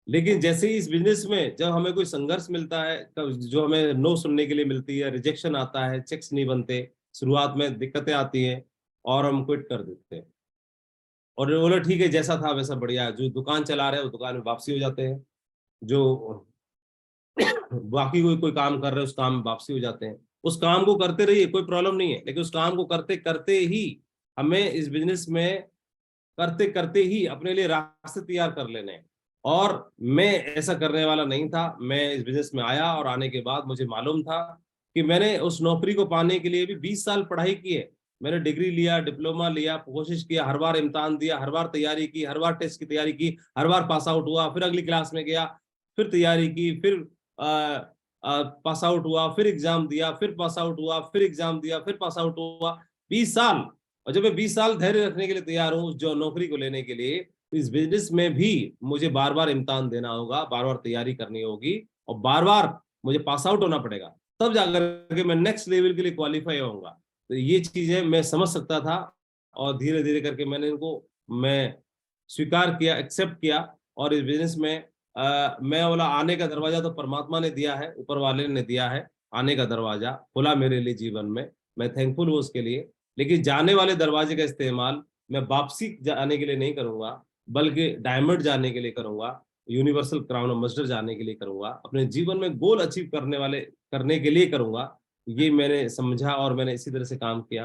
S3: लेकिन जैसे ही इस बिजनेस में जब हमें कोई संघर्ष मिलता है, तब जो हमें नो सुनने के लिए मिलती है, रिजेक्शन आता है, चेक्स नहीं बनते, शुरुआत में दिक्कतें आती हैं और हम क्विट कर देते हैं और बोले ठीक है जैसा था वैसा बढ़िया है। जो दुकान चला रहे हैं वो दुकान में वापसी हो जाते हैं, जो बाकी कोई कोई काम कर रहे हैं उस काम में वापसी हो जाते हैं। उस काम को करते रहिए, कोई प्रॉब्लम नहीं है, लेकिन उस काम को करते करते ही हमें इस बिजनेस में करते करते ही अपने लिए रास्ते तैयार कर लेने हैं। और मैं ऐसा करने वाला नहीं था। मैं इस बिजनेस में आया और आने के बाद मुझे मालूम था कि मैंने उस नौकरी को पाने के लिए भी 20 साल पढ़ाई की है। मैंने डिग्री लिया, डिप्लोमा लिया, कोशिश किया, हर बार इम्तिहान दिया, हर बार तैयारी की, हर बार टेस्ट की तैयारी की, हर बार पास आउट हुआ, फिर अगली क्लास में गया, फिर तैयारी की, फिर पास आउट हुआ, फिर एग्जाम दिया, फिर पास आउट हुआ, फिर एग्जाम दिया, फिर पास आउट हुआ। 20 साल। और जब मैं 20 साल धैर्य रखने के लिए तैयार हूँ जो नौकरी को लेने के लिए, तो इस बिजनेस में भी मुझे बार बार इम्तिहान देना होगा, बार बार तैयारी करनी होगी और बार बार मुझे पास आउट होना पड़ेगा, तब जाकर के मैं नेक्स्ट लेवल के लिए क्वालिफाई होऊंगा। तो ये चीजें मैं समझ सकता था और धीरे धीरे करके मैंने इनको मैं स्वीकार किया, एक्सेप्ट किया। और इस बिजनेस में मैं बोला आने का दरवाजा तो परमात्मा ने दिया है, ऊपर वाले ने दिया है, आने का दरवाजा खुला मेरे लिए जीवन में, मैं थैंकफुल हूँ उसके लिए। लेकिन जाने वाले दरवाजे का इस्तेमाल मैं वापसी जाने के लिए नहीं करूंगा, बल्कि डायमंड जाने के लिए करूंगा, यूनिवर्सल क्राउन एम्बेसडर जाने के लिए करूंगा, अपने जीवन में गोल अचीव करने के लिए करूंगा। ये मैंने समझा और मैंने इसी तरह से काम किया।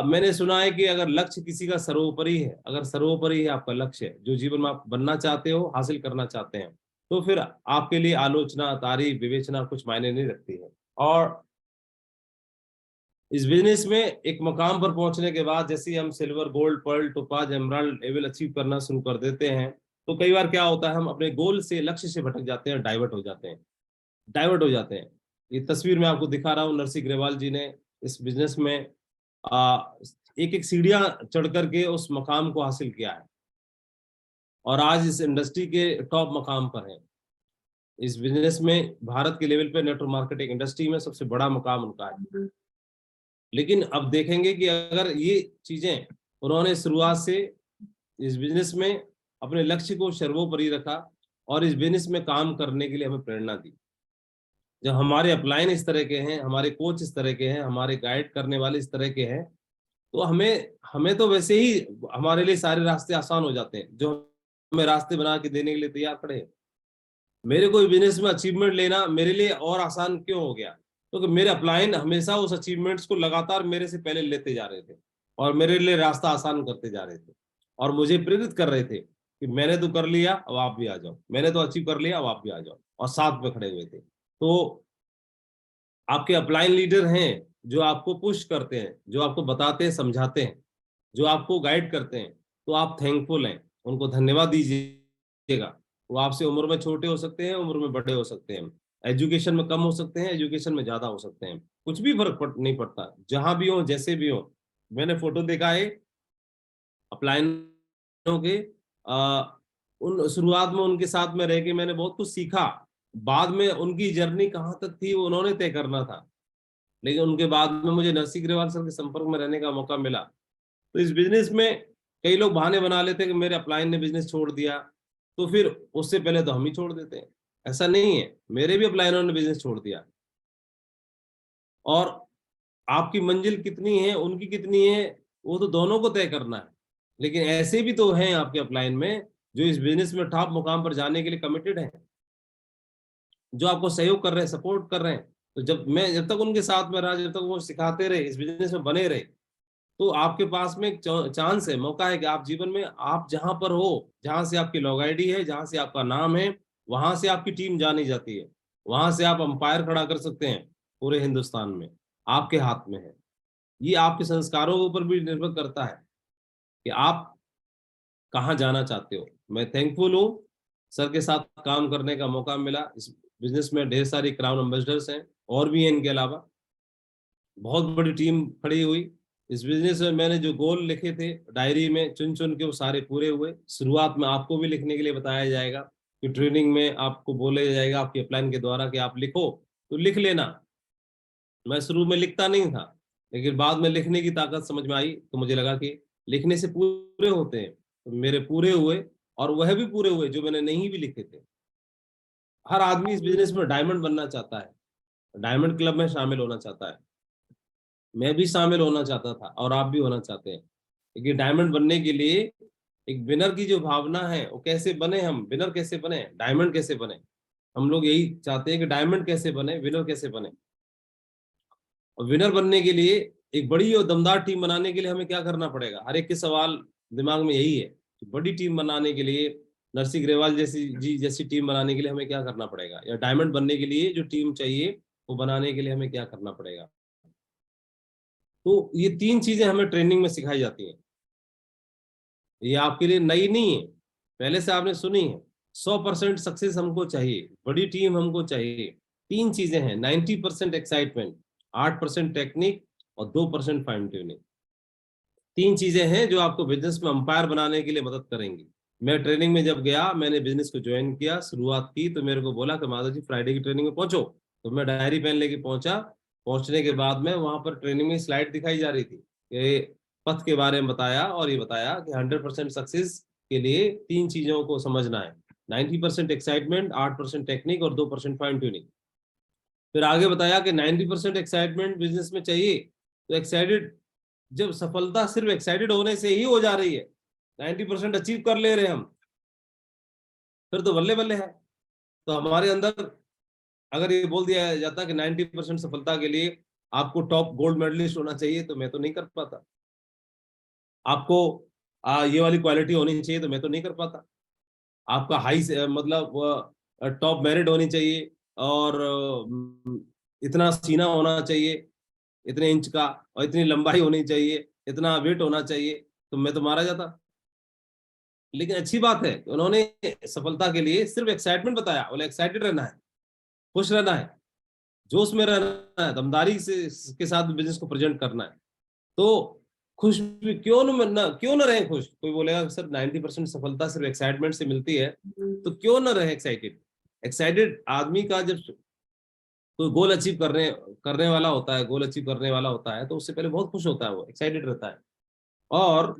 S3: मैंने सुना है कि अगर लक्ष्य किसी का सर्वोपरि है, अगर सर्वोपरि है आपका लक्ष्य, जो जीवन में आप बनना चाहते हो, हासिल करना चाहते हैं, तो फिर आपके लिए आलोचना, तारीफ, विवेचना कुछ मायने नहीं रखती है। और इस बिजनेस में एक मकाम पर पहुंचने के बाद जैसे ही हम silver, gold, pearl, topaz, emerald level achieve करना शुरू कर देते हैं, तो कई बार क्या होता है हम अपने गोल से, लक्ष्य से भटक जाते हैं, डाइवर्ट हो जाते हैं, डाइवर्ट हो जाते हैं। ये तस्वीर मैं आपको दिखा रहा हूँ, नरसिंह ग्रेवाल जी ने इस बिजनेस में एक एक सीढ़ियां चढ़ करके उस मकाम को हासिल किया है और आज इस इंडस्ट्री के टॉप मकाम पर है। इस बिजनेस में भारत के लेवल पे नेटवर्क मार्केटिंग इंडस्ट्री में सबसे बड़ा मकाम उनका है। लेकिन अब देखेंगे कि अगर ये चीजें उन्होंने शुरुआत से इस बिजनेस में अपने लक्ष्य को सर्वोपरि रखा और इस बिजनेस में काम करने के लिए हमें प्रेरणा दी। जब हमारे अपलाइन इस तरह के हैं, हमारे कोच इस तरह के हैं, हमारे गाइड करने वाले इस तरह के हैं, तो हमें हमें तो वैसे ही हमारे लिए सारे रास्ते आसान हो जाते हैं, जो हमें रास्ते बना के देने के लिए तैयार खड़े हैं। मेरे को बिजनेस में अचीवमेंट लेना मेरे लिए और आसान क्यों हो गया? क्योंकि मेरे अपलाइन हमेशा उस अचीवमेंट्स को लगातार मेरे से पहले लेते जा रहे थे और मेरे लिए रास्ता आसान करते जा रहे थे और मुझे प्रेरित कर रहे थे कि मैंने तो कर लिया, अब आप भी आ जाओ, मैंने तो अचीव कर लिया, अब आप भी आ जाओ, और साथ में खड़े हुए थे। तो आपके अपलाइन लीडर हैं जो आपको पुश करते हैं, जो आपको बताते हैं, समझाते हैं, जो आपको गाइड करते हैं, तो आप थैंकफुल हैं, उनको धन्यवाद दीजिएगा। वो आपसे उम्र में छोटे हो सकते हैं, उम्र में बड़े हो सकते हैं, एजुकेशन में कम हो सकते हैं, एजुकेशन में ज्यादा हो सकते हैं, कुछ भी नहीं पड़ता, जहां भी हो, जैसे भी हो। मैंने फोटो देखा है अपलाइनों के, उन शुरुआत में उनके साथ में रह के मैंने बहुत कुछ सीखा। बाद में उनकी जर्नी कहाँ तक थी वो उन्होंने तय करना था, लेकिन उनके बाद में मुझे नरसिंह ग्रेवाल सर के संपर्क में रहने का मौका मिला। तो इस बिजनेस में कई लोग बहाने बना लेते हैं कि मेरे अपलाइन ने बिजनेस छोड़ दिया, तो फिर उससे पहले तो हम ही छोड़ देते हैं। ऐसा नहीं है, मेरे भी अपलाइनों ने बिजनेस छोड़ दिया। और आपकी मंजिल कितनी है, उनकी कितनी है, वो तो दोनों को तय करना है। लेकिन ऐसे भी तो हैं आपके अपलाइन में जो इस बिजनेस में टॉप मुकाम पर जाने के लिए कमिटेड हैं, जो आपको सहयोग कर रहे हैं, सपोर्ट कर रहे हैं। तो जब तक उनके साथ में रहा, जब तक वो सिखाते रहे, इस बिजनेस में बने रहे, तो आपके पास में एक चांस है, मौका है कि आप जीवन में आप जहां पर हो, जहां से आपकी लॉग आईडी है, जहां से आपका नाम है, वहां से आपकी टीम जानी जाती है, वहां से आप अंपायर खड़ा कर सकते हैं पूरे हिंदुस्तान में, आपके हाथ में है। ये आपके संस्कारों के ऊपर भी निर्भर करता है। कि आप कहाँ जाना चाहते हो। मैं थैंकफुल हूँ, सर के साथ काम करने का मौका मिला। इस बिजनेस में ढेर सारी क्राउन एम्बेसडर्स हैं और भी हैं इनके अलावा, बहुत बड़ी टीम खड़ी हुई। इस बिजनेस में मैंने जो गोल लिखे थे डायरी में चुन चुन के, वो सारे पूरे हुए। शुरुआत में आपको भी लिखने के लिए बताया जाएगा कि ट्रेनिंग में आपको बोला जाएगा आपके प्लान के द्वारा कि आप लिखो, तो लिख लेना। मैं शुरू में लिखता नहीं था, लेकिन बाद में लिखने की ताकत समझ में आई, तो मुझे लगा कि लिखने से पूरे होते हैं। तो मेरे पूरे हुए, और वह भी पूरे हुए जो मैंने नहीं भी लिखे थे। हर आदमी इस बिजनेस में डायमंड बनना चाहता है, डायमंड क्लब में शामिल होना चाहता है। मैं भी शामिल होना चाहता था और आप भी होना चाहते हैं। लेकिन डायमंड बनने के लिए एक विनर की जो भावना है, वो कैसे बने, हम विनर कैसे बने, डायमंड कैसे बने, हम लोग यही चाहते हैं कि डायमंड कैसे बने, विनर कैसे बने। और विनर बनने के लिए, एक बड़ी और दमदार टीम बनाने के लिए हमें क्या करना पड़ेगा, हर एक के सवाल दिमाग में यही है कि बड़ी टीम बनाने के लिए, नरसिंह ग्रेवाल जैसी टीम बनाने के लिए हमें क्या करना पड़ेगा, या डायमंड बनने के लिए जो टीम चाहिए वो बनाने के लिए हमें क्या करना पड़ेगा। तो ये 3 चीजें हमें ट्रेनिंग में सिखाई जाती हैं। ये आपके लिए नई नहीं है, पहले से आपने सुनी है। 100% सक्सेस हमको चाहिए, बड़ी टीम हमको चाहिए। 3 चीजें हैं, 90% एक्साइटमेंट, 8% टेक्निक और 2% फाइन ट्यूनिंग। 3 चीजें हैं जो आपको बिजनेस में अंपायर बनाने के लिए मदद करेंगी। मैं ट्रेनिंग में जब गया, मैंने बिजनेस को ज्वाइन किया, शुरुआत की, तो मेरे को बोला कि माधव जी फ्राइडे की ट्रेनिंग में पहुंचो। तो मैं डायरी पेन लेके पहुंचा। पहुंचने के बाद में वहां पर ट्रेनिंग में स्लाइड दिखाई जा रही थी कि पथ के बारे में बताया, और ये बताया कि 100% सक्सेस के लिए 3 चीजों को समझना है, 90% एक्साइटमेंट, 8% टेक्निक और 2% फाइन ट्यूनिंग। फिर आगे बताया कि 90% एक्साइटमेंट बिजनेस में चाहिए, तो एक्साइटेड, जब सफलता सिर्फ एक्साइटेड होने से ही हो जा रही है, 90% अचीव कर ले रहे हैं हम, फिर तो बल्ले बल्ले है। तो हमारे अंदर अगर ये बोल दिया जाता कि 90% सफलता के लिए आपको टॉप गोल्ड मेडलिस्ट होना चाहिए, तो मैं तो नहीं कर पाता। आपको ये वाली क्वालिटी होनी चाहिए, तो मैं तो नहीं कर पाता। आपका हाई मतलब टॉप मेरिट होनी चाहिए, और इतना सीना होना चाहिए, इतने इंच का, और इतनी लंबाई होनी चाहिए, इतना वेट होना चाहिए, तो मैं तो मारा जाता। लेकिन अच्छी बात है कि उन्होंने सफलता के लिए सिर्फ एक्साइटमेंट बताया। बोले एक्साइटेड रहना है, खुश रहना है, जोश में रहना है, दमदारी से के साथ बिजनेस को प्रेजेंट करना है। तो खुश भी क्यों न रहे खुश। कोई बोलेगा सर 90% सफलता सिर्फ एक्साइटमेंट से मिलती है, तो क्यों न रहे एक्साइटेड। एक्साइटेड आदमी का जब कोई गोल अचीव करने वाला होता है, गोल अचीव करने वाला होता है, तो उससे पहले बहुत खुश होता है, वो एक्साइटेड रहता है। और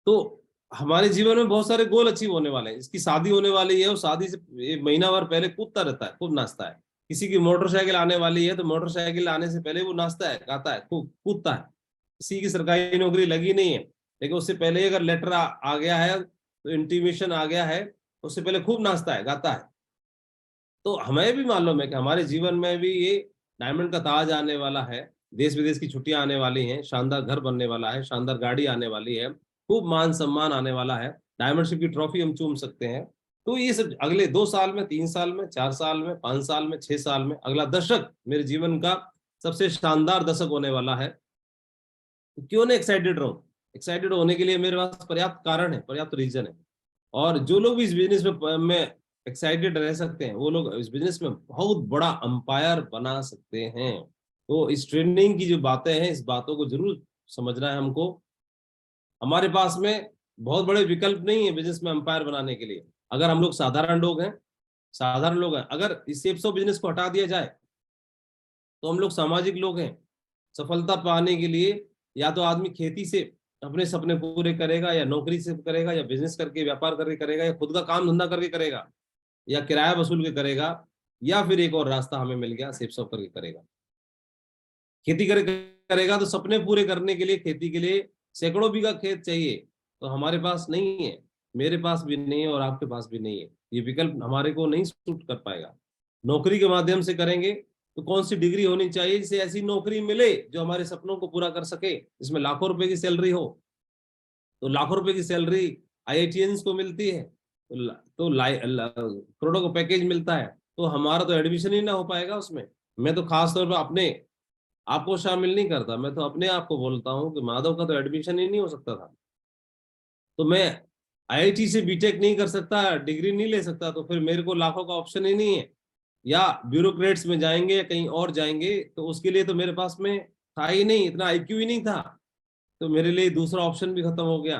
S3: तो हमारे जीवन में बहुत सारे गोल अचीव होने वाले हैं। इसकी शादी होने वाली है, और शादी से 1 महीना भर पहले कूदता रहता है, खूब नाचता है। किसी की मोटरसाइकिल आने वाली है, तो मोटरसाइकिल आने से पहले वो नाचता है, गाता है, खूब कूदता है। किसी की सरकारी नौकरी लगी नहीं है, लेकिन उससे पहले अगर लेटर आ गया है, तो इंटीमेशन आ गया है, उससे पहले खूब नाचता है, गाता है। तो हमें भी मालूम है कि हमारे जीवन में भी ये डायमंड का ताज आने वाला है, देश विदेश की छुट्टियां आने वाली हैं, शानदार घर बनने वाला है, शानदार गाड़ी आने वाली है, खूब मान सम्मान आने वाला है, डायमंडशिप की ट्रॉफी हम चूम सकते हैं। तो ये सब अगले 2 साल में, 3 साल में, 4 साल में, 5 साल में, 6 साल में, अगला दशक मेरे जीवन का सबसे शानदार दशक होने वाला है। तो क्यों ना एक्साइटेड रहूं। एक्साइटेड होने के लिए मेरे पास पर्याप्त कारण है, पर्याप्त रीजन है। और जो लोग भी इस बिजनेस में एक्साइटेड रह सकते हैं, वो लोग इस बिजनेस में बहुत बड़ा अंपायर बना सकते हैं। तो इस ट्रेनिंग की जो बातें हैं, इस बातों को जरूर समझना है हमको। हमारे पास में बहुत बड़े विकल्प नहीं है बिजनेस में अंपायर बनाने के लिए। अगर हम लोग साधारण लोग हैं, अगर इस शेप्स ऑफ बिजनेस को हटा दिया जाए, तो हम लोग सामाजिक लोग हैं। सफलता पाने के लिए या तो आदमी खेती से अपने सपने पूरे करेगा, या नौकरी से करेगा, या बिजनेस करके, व्यापार करके करेगा, या खुद का काम धंधा करके करेगा, या किराया वसूल के करेगा, या फिर एक और रास्ता हमें मिल गया, सेफ सॉप करके करेगा। खेती करेगा तो सपने पूरे करने के लिए, खेती के लिए सैकड़ों बीघा खेत चाहिए, तो हमारे पास नहीं है, मेरे पास भी नहीं है, और आपके पास भी नहीं है। ये विकल्प हमारे को नहीं सूट कर पाएगा। नौकरी के माध्यम से करेंगे तो कौन सी डिग्री होनी चाहिए जिससे ऐसी नौकरी मिले जो हमारे सपनों को पूरा कर सके, जिसमें लाखों रुपए की सैलरी हो। तो लाखों रुपए की सैलरी आईआईटीएंस को मिलती है, तो करोड़ों का पैकेज मिलता है, तो हमारा तो एडमिशन ही ना हो पाएगा उसमें। मैं तो खास तौर पर अपने आपको शामिल नहीं करता। मैं तो अपने आप को बोलता हूँ कि माधव का तो एडमिशन ही नहीं हो सकता था, तो मैं आईआईटी से बीटेक नहीं कर सकता, डिग्री नहीं ले सकता, तो फिर मेरे को लाखों का ऑप्शन ही नहीं है। या ब्यूरोक्रेट्स में जाएंगे या कहीं और जाएंगे, तो उसके लिए तो मेरे पास में था ही नहीं, इतना आईक्यू ही नहीं था। तो मेरे लिए दूसरा ऑप्शन भी खत्म हो गया।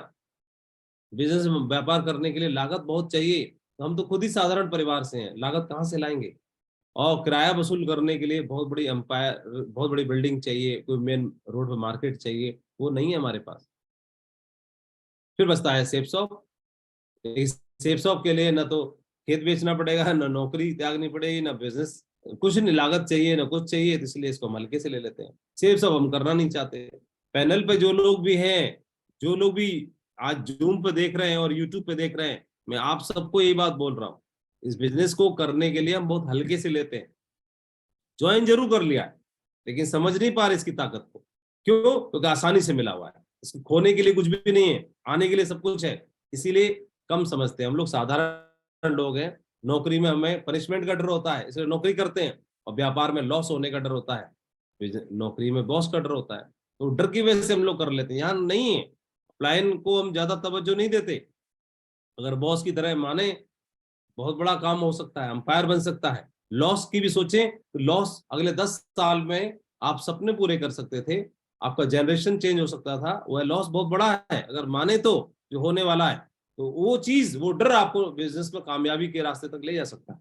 S3: बिजनेस व्यापार करने के लिए लागत बहुत चाहिए, तो हम तो खुद ही साधारण परिवार से हैं, लागत कहाँ से लाएंगे। और किराया वसूल करने के लिए बहुत बड़ी एम्पायर, बहुत बड़ी बिल्डिंग चाहिए, कोई मेन रोड पे मार्केट चाहिए, वो नहीं है हमारे पास। फिर बचता है सेफ शॉप। इस सेफ शॉप के लिए ना तो खेत बेचना पड़ेगा, ना नौकरी त्यागनी पड़ेगी, ना बिजनेस, कुछ नहीं, लागत चाहिए ना कुछ चाहिए, तो इसलिए इसको हम हल्के से ले लेते हैं। सेफ शॉप हम करना नहीं चाहते। पैनल पे जो लोग भी हैं, जो लोग भी आज जूम पे देख रहे हैं और यूट्यूब पे देख रहे हैं, मैं आप सबको यही बात बोल रहा हूँ, इस बिजनेस को करने के लिए हम बहुत हल्के से लेते हैं। ज्वाइन जरूर कर लिया है, लेकिन समझ नहीं पा रहे इसकी ताकत को। क्यों? क्योंकि आसानी से मिला हुआ है, इसको खोने के लिए कुछ भी नहीं है, आने के लिए सब कुछ है, इसीलिए कम समझते हैं। हम लोग साधारण लोग हैं, नौकरी में हमें पनिशमेंट का डर होता है, इसलिए नौकरी करते हैं, और व्यापार में लॉस होने का डर होता है, नौकरी में बॉस का डर होता है, तो डर की वजह से हम लोग कर लेते हैं। यहाँ नहीं है, प्लान को हम ज्यादा तवज्जो नहीं देते। अगर बॉस की तरह माने, बहुत बड़ा काम हो सकता है, अंपायर बन सकता है। लॉस की भी सोचें तो लॉस अगले 10 साल में आप सपने पूरे कर सकते थे, आपका जनरेशन चेंज हो सकता था, वह लॉस बहुत बड़ा है अगर माने तो, जो होने वाला है। तो वो चीज, वो डर आपको बिजनेस में कामयाबी के रास्ते तक ले जा सकता है।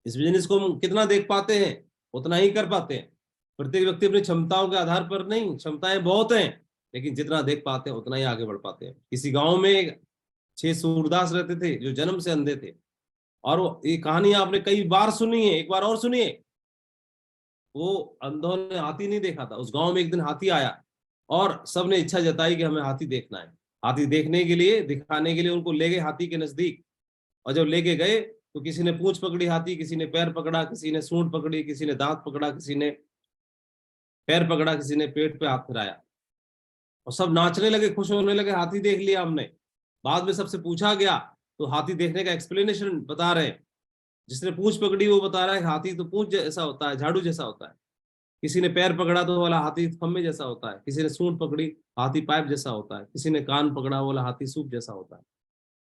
S3: इस बिजनेस को हम कितना देख पाते हैं उतना ही कर पाते हैं। प्रत्येक व्यक्ति अपनी क्षमताओं के आधार पर नहीं, क्षमताएं बहुत हैं, लेकिन जितना देख पाते हैं उतना ही आगे बढ़ पाते हैं। किसी गांव में 6 सूरदास रहते थे जो जन्म से अंधे थे, और ये कहानी आपने कई बार सुनी है, एक बार और सुनिए। वो अंधों ने हाथी नहीं देखा था, उस गांव में एक दिन हाथी आया, और सबने इच्छा जताई कि हमें हाथी देखना है। हाथी देखने के लिए, दिखाने के लिए उनको ले गए हाथी के नजदीक, और जब लेके गए तो किसी ने पूंछ पकड़ी हाथी, किसी ने पैर पकड़ा, किसी ने सूंड पकड़ी, किसी ने दांत पकड़ा, किसी ने पैर पकड़ा, किसी ने पेट पे हाथ फिराया, और सब नाचने लगे, खुश होने लगे, हाथी देख लिया हमने। बाद में सबसे पूछा गया तो हाथी देखने का एक्सप्लेनेशन बता रहे हैं। जिसने पूंछ पकड़ी वो बता रहा है हाथी तो पूंछ जैसा होता है, झाड़ू जैसा होता है। किसी ने पैर पकड़ा तो बोला हाथी खम्बे जैसा होता है। किसी ने सूंड पकड़ी, हाथी पाइप जैसा होता है। किसी ने कान पकड़ा, बोला हाथी सूप जैसा होता है।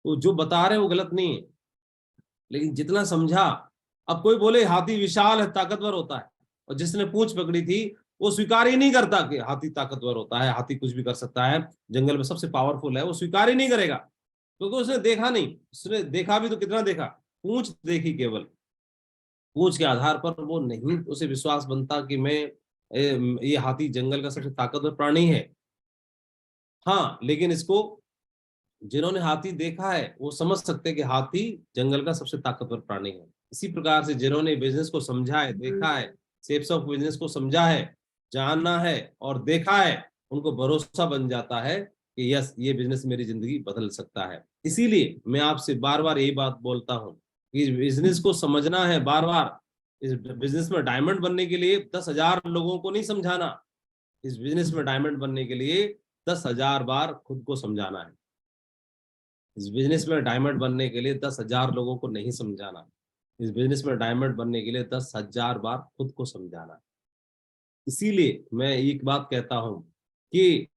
S3: तो जो बता रहे हैं वो गलत नहीं है, लेकिन जितना समझा। अब कोई बोले हाथी विशाल है, ताकतवर होता है, और जिसने पूंछ पकड़ी थी वो स्वीकार ही नहीं करता कि हाथी ताकतवर होता है, हाथी कुछ भी कर सकता है, जंगल में सबसे पावरफुल है, वो स्वीकार ही नहीं करेगा, क्योंकि उसने देखा नहीं। उसने देखा भी तो कितना देखा, पूंछ देखी केवल, पूंछ के आधार पर वो नहीं उसे विश्वास बनता कि मैं ये हाथी जंगल का सबसे ताकतवर प्राणी है। हाँ, लेकिन इसको जिन्होंने हाथी देखा है वो समझ सकते हैं कि हाथी जंगल का सबसे ताकतवर प्राणी है। इसी प्रकार से जिन्होंने बिजनेस को समझा है, देखा है, शेप्स ऑफ बिजनेस को समझा है, जानना है और देखा है, उनको भरोसा बन जाता है कि यस, ये बिजनेस मेरी जिंदगी बदल सकता है। इसीलिए मैं आपसे बार बार यही बात बोलता हूँ कि इस बिजनेस को समझना है बार बार। इस बिजनेस में डायमंड बनने के लिए 10,000 लोगों को नहीं समझाना, इस बिजनेस में डायमंड बनने के लिए 10,000 बार खुद को समझाना है। इस बिजनेस में डायमंड बनने के लिए 10,000 लोगों को नहीं समझाना, इस बिजनेस में डायमंड बनने के लिए 10,000 बार खुद को समझाना। इसीलिए मैं एक बात कहता हूं कि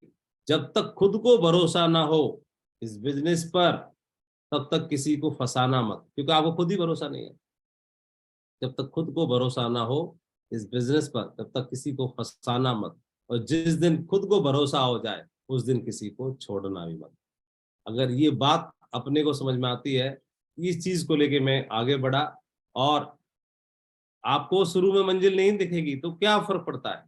S3: जब तक खुद को भरोसा ना हो इस बिजनेस पर, तब तक किसी को फंसाना मत, क्योंकि आपको खुद ही भरोसा नहीं है। जब तक खुद को भरोसा ना हो इस बिजनेस पर, तब तक किसी को फंसाना मत, और जिस दिन खुद को भरोसा हो जाए उस दिन किसी को छोड़ना भी मत। अगर ये बात अपने को समझ में आती है, इस चीज को लेके मैं आगे बढ़ा, और आपको शुरू में मंजिल नहीं दिखेगी तो क्या फर्क पड़ता है,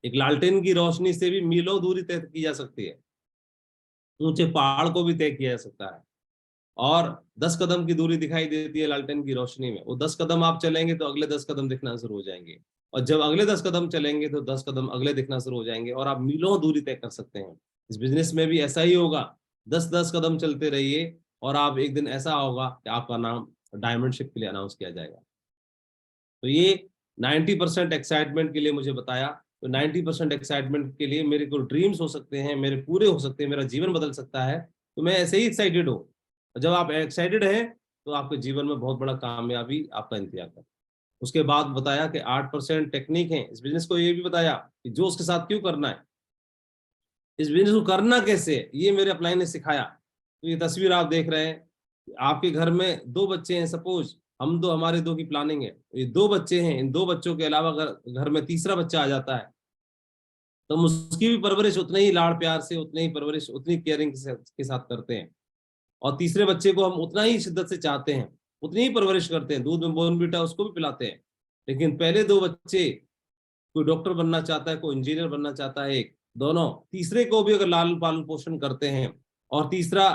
S3: एक लालटेन की रोशनी से भी मीलों दूरी तय की जा सकती है, ऊंचे पहाड़ को भी तय किया जा सकता है, और 10 कदम की दूरी दिखाई देती है लालटेन की रोशनी में। वो 10 कदम आप चलेंगे तो अगले 10 कदम दिखना शुरू हो जाएंगे, और जब अगले 10 कदम चलेंगे तो 10 कदम अगले दिखना शुरू हो जाएंगे, और आप मीलों दूरी तय कर सकते हैं। इस बिजनेस में भी ऐसा ही होगा, 10-10 कदम चलते रहिए, और आप एक दिन ऐसा होगा कि आपका नाम डायमंड शिप के लिए अनाउंस किया जाएगा। तो ये 90% एक्साइटमेंट के लिए मुझे बताया, तो 90% एक्साइटमेंट के लिए मेरे को ड्रीम्स हो सकते हैं, मेरे पूरे हो सकते हैं, मेरा जीवन बदल सकता है, तो मैं ऐसे ही एक्साइटेड हूँ। जब आप एक्साइटेड हैं तो आपके जीवन में बहुत बड़ा कामयाबी आपका इंतजार करता है। उसके बाद बताया कि 8% टेक्निक है इस बिजनेस को, ये भी बताया कि जो उसके साथ क्यों करना है, इस बिजनेस को करना कैसे है, ये मेरे अपलाइन ने सिखाया। तो ये तस्वीर आप देख रहे हैं, आपके घर में 2 बच्चे हैं, सपोज हम दो, हमारे 2 की प्लानिंग है, ये 2 बच्चे हैं, इन 2 बच्चों के अलावा अगर घर में तीसरा बच्चा आ जाता है तो हम उसकी भी परवरिश उतने ही लाड़ प्यार से, उतनी ही परवरिश, उतनी केयरिंग के साथ करते हैं। और तीसरे बच्चे को हम उतना ही शिद्दत से चाहते हैं, उतनी ही परवरिश करते हैं, दूध में बोर्नवीटा उसको भी पिलाते हैं। लेकिन पहले 2 बच्चे, कोई डॉक्टर बनना चाहता है, कोई इंजीनियर बनना चाहता है, एक दोनों, तीसरे को भी अगर लालन पालन पोषण करते हैं और तीसरा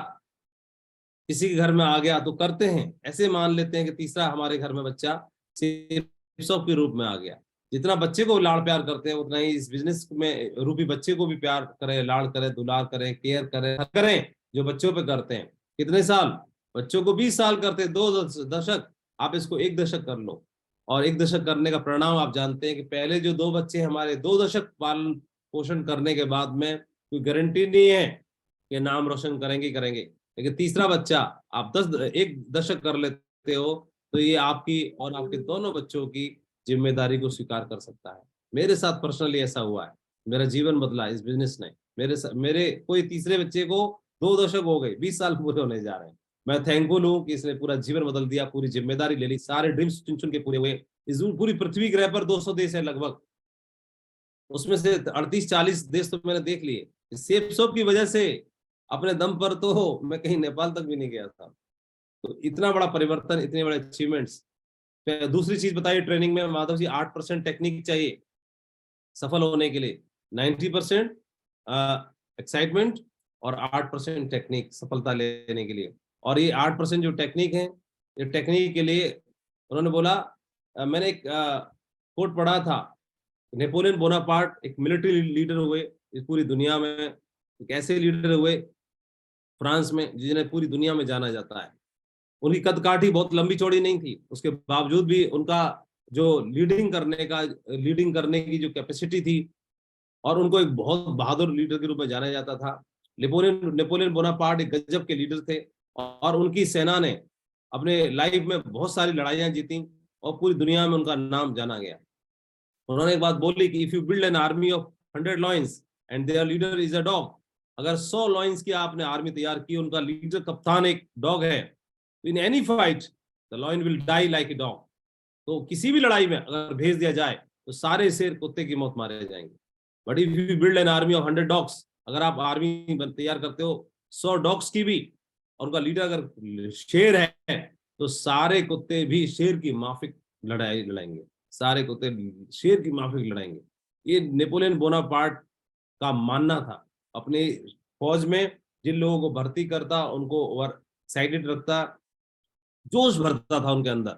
S3: किसी के घर में आ गया तो करते हैं, ऐसे मान लेते हैं कि तीसरा हमारे घर में बच्चा सेफ के रूप में आ गया। जितना बच्चे को लाड़ प्यार करते हैं उतना ही इस बिजनेस में रूपी बच्चे को भी प्यार करें, लाड़ करें, दुलार करें, केयर करें जो बच्चों पे करते हैं। कितने साल? बच्चों को 20 साल करते हैं, 2 दशक, आप इसको 1 दशक कर लो। और 1 दशक करने का परिणाम आप जानते हैं कि पहले जो 2 बच्चे हमारे 2 दशक पालन पोषण करने के बाद में कोई गारंटी नहीं है कि नाम रोशन करेंगे, लेकिन तीसरा बच्चा आप 1 दशक कर लेते हो तो ये आपकी और आपके दोनों बच्चों की जिम्मेदारी को स्वीकार कर सकता है। मेरे साथ पर्सनली ऐसा हुआ है, मेरा जीवन बदला इस बिजनेस ने। मेरे कोई तीसरे बच्चे को 2 दशक हो गए, 20 साल पूरे होने जा रहे हैं। मैं थैंकफुल हूँ कि इसने पूरा जीवन बदल दिया, पूरी जिम्मेदारी ले ली, सारे ड्रीम्स चुन चुन के पूरे हुए। इस पूरी पृथ्वी ग्रह पर 200 देश है लगभग, उसमें से 38-40 देश तो मैंने देख लिए। सेफ शॉप की वजह से अपने दम पर तो मैं कहीं नेपाल तक भी नहीं गया था। तो इतना बड़ा परिवर्तन, इतने बड़े अचीवमेंट्स। दूसरी चीज बताइए, ट्रेनिंग में माधव जी 8% टेक्निक चाहिए सफल होने के लिए, 90% एक्साइटमेंट और 8% टेक्निक सफलता लेने के लिए। और ये 8% जो टेक्निक है, ये टेक्निक के लिए उन्होंने बोला, मैंने एक कोट पढ़ा था, नेपोलियन बोनापार्ट एक मिलिट्री लीडर हुए इस पूरी दुनिया में, एक ऐसे लीडर हुए फ्रांस में जिन्हें पूरी दुनिया में जाना जाता है। उनकी कद काठी बहुत लंबी चौड़ी नहीं थी, उसके बावजूद भी उनका जो लीडिंग करने की जो कैपेसिटी थी, और उनको एक बहुत बहादुर लीडर के रूप में जाना जाता था। नेपोलियन बोनापार्ट एक गजब के लीडर थे और उनकी सेना ने अपने लाइफ में बहुत सारी लड़ाइयां जीती और पूरी दुनिया में उनका नाम जाना गया। उन्होंने एक बात बोली कि if you build an army of 100 lions and there leader is a dog, अगर 100 लॉयंस की आपने आर्मी तैयार की, उनका लीडर कप्तान एक डॉग है, in any fight the lion will die like a dog. तो किसी भी लड़ाई में अगर भेज दिया जाए तो सारे शेर कुत्ते की मौत मारे जाएंगे। But if you build an army of 100 dogs, अगर आप आर्मी तैयार करते हो 100 डॉग्स की भी, और उनका लीडर अगर शेर है, तो सारे कुत्ते भी शेर की माफिक लड़ाई लड़ाएंगे, सारे कुत्ते शेर की माफिक लड़ाएंगे। ये नेपोलियन बोनापार्ट का मानना था। अपने फौज में जिन लोगों को भर्ती करता, उनको एक्साइटेड रखता, जोश भरता था उनके अंदर,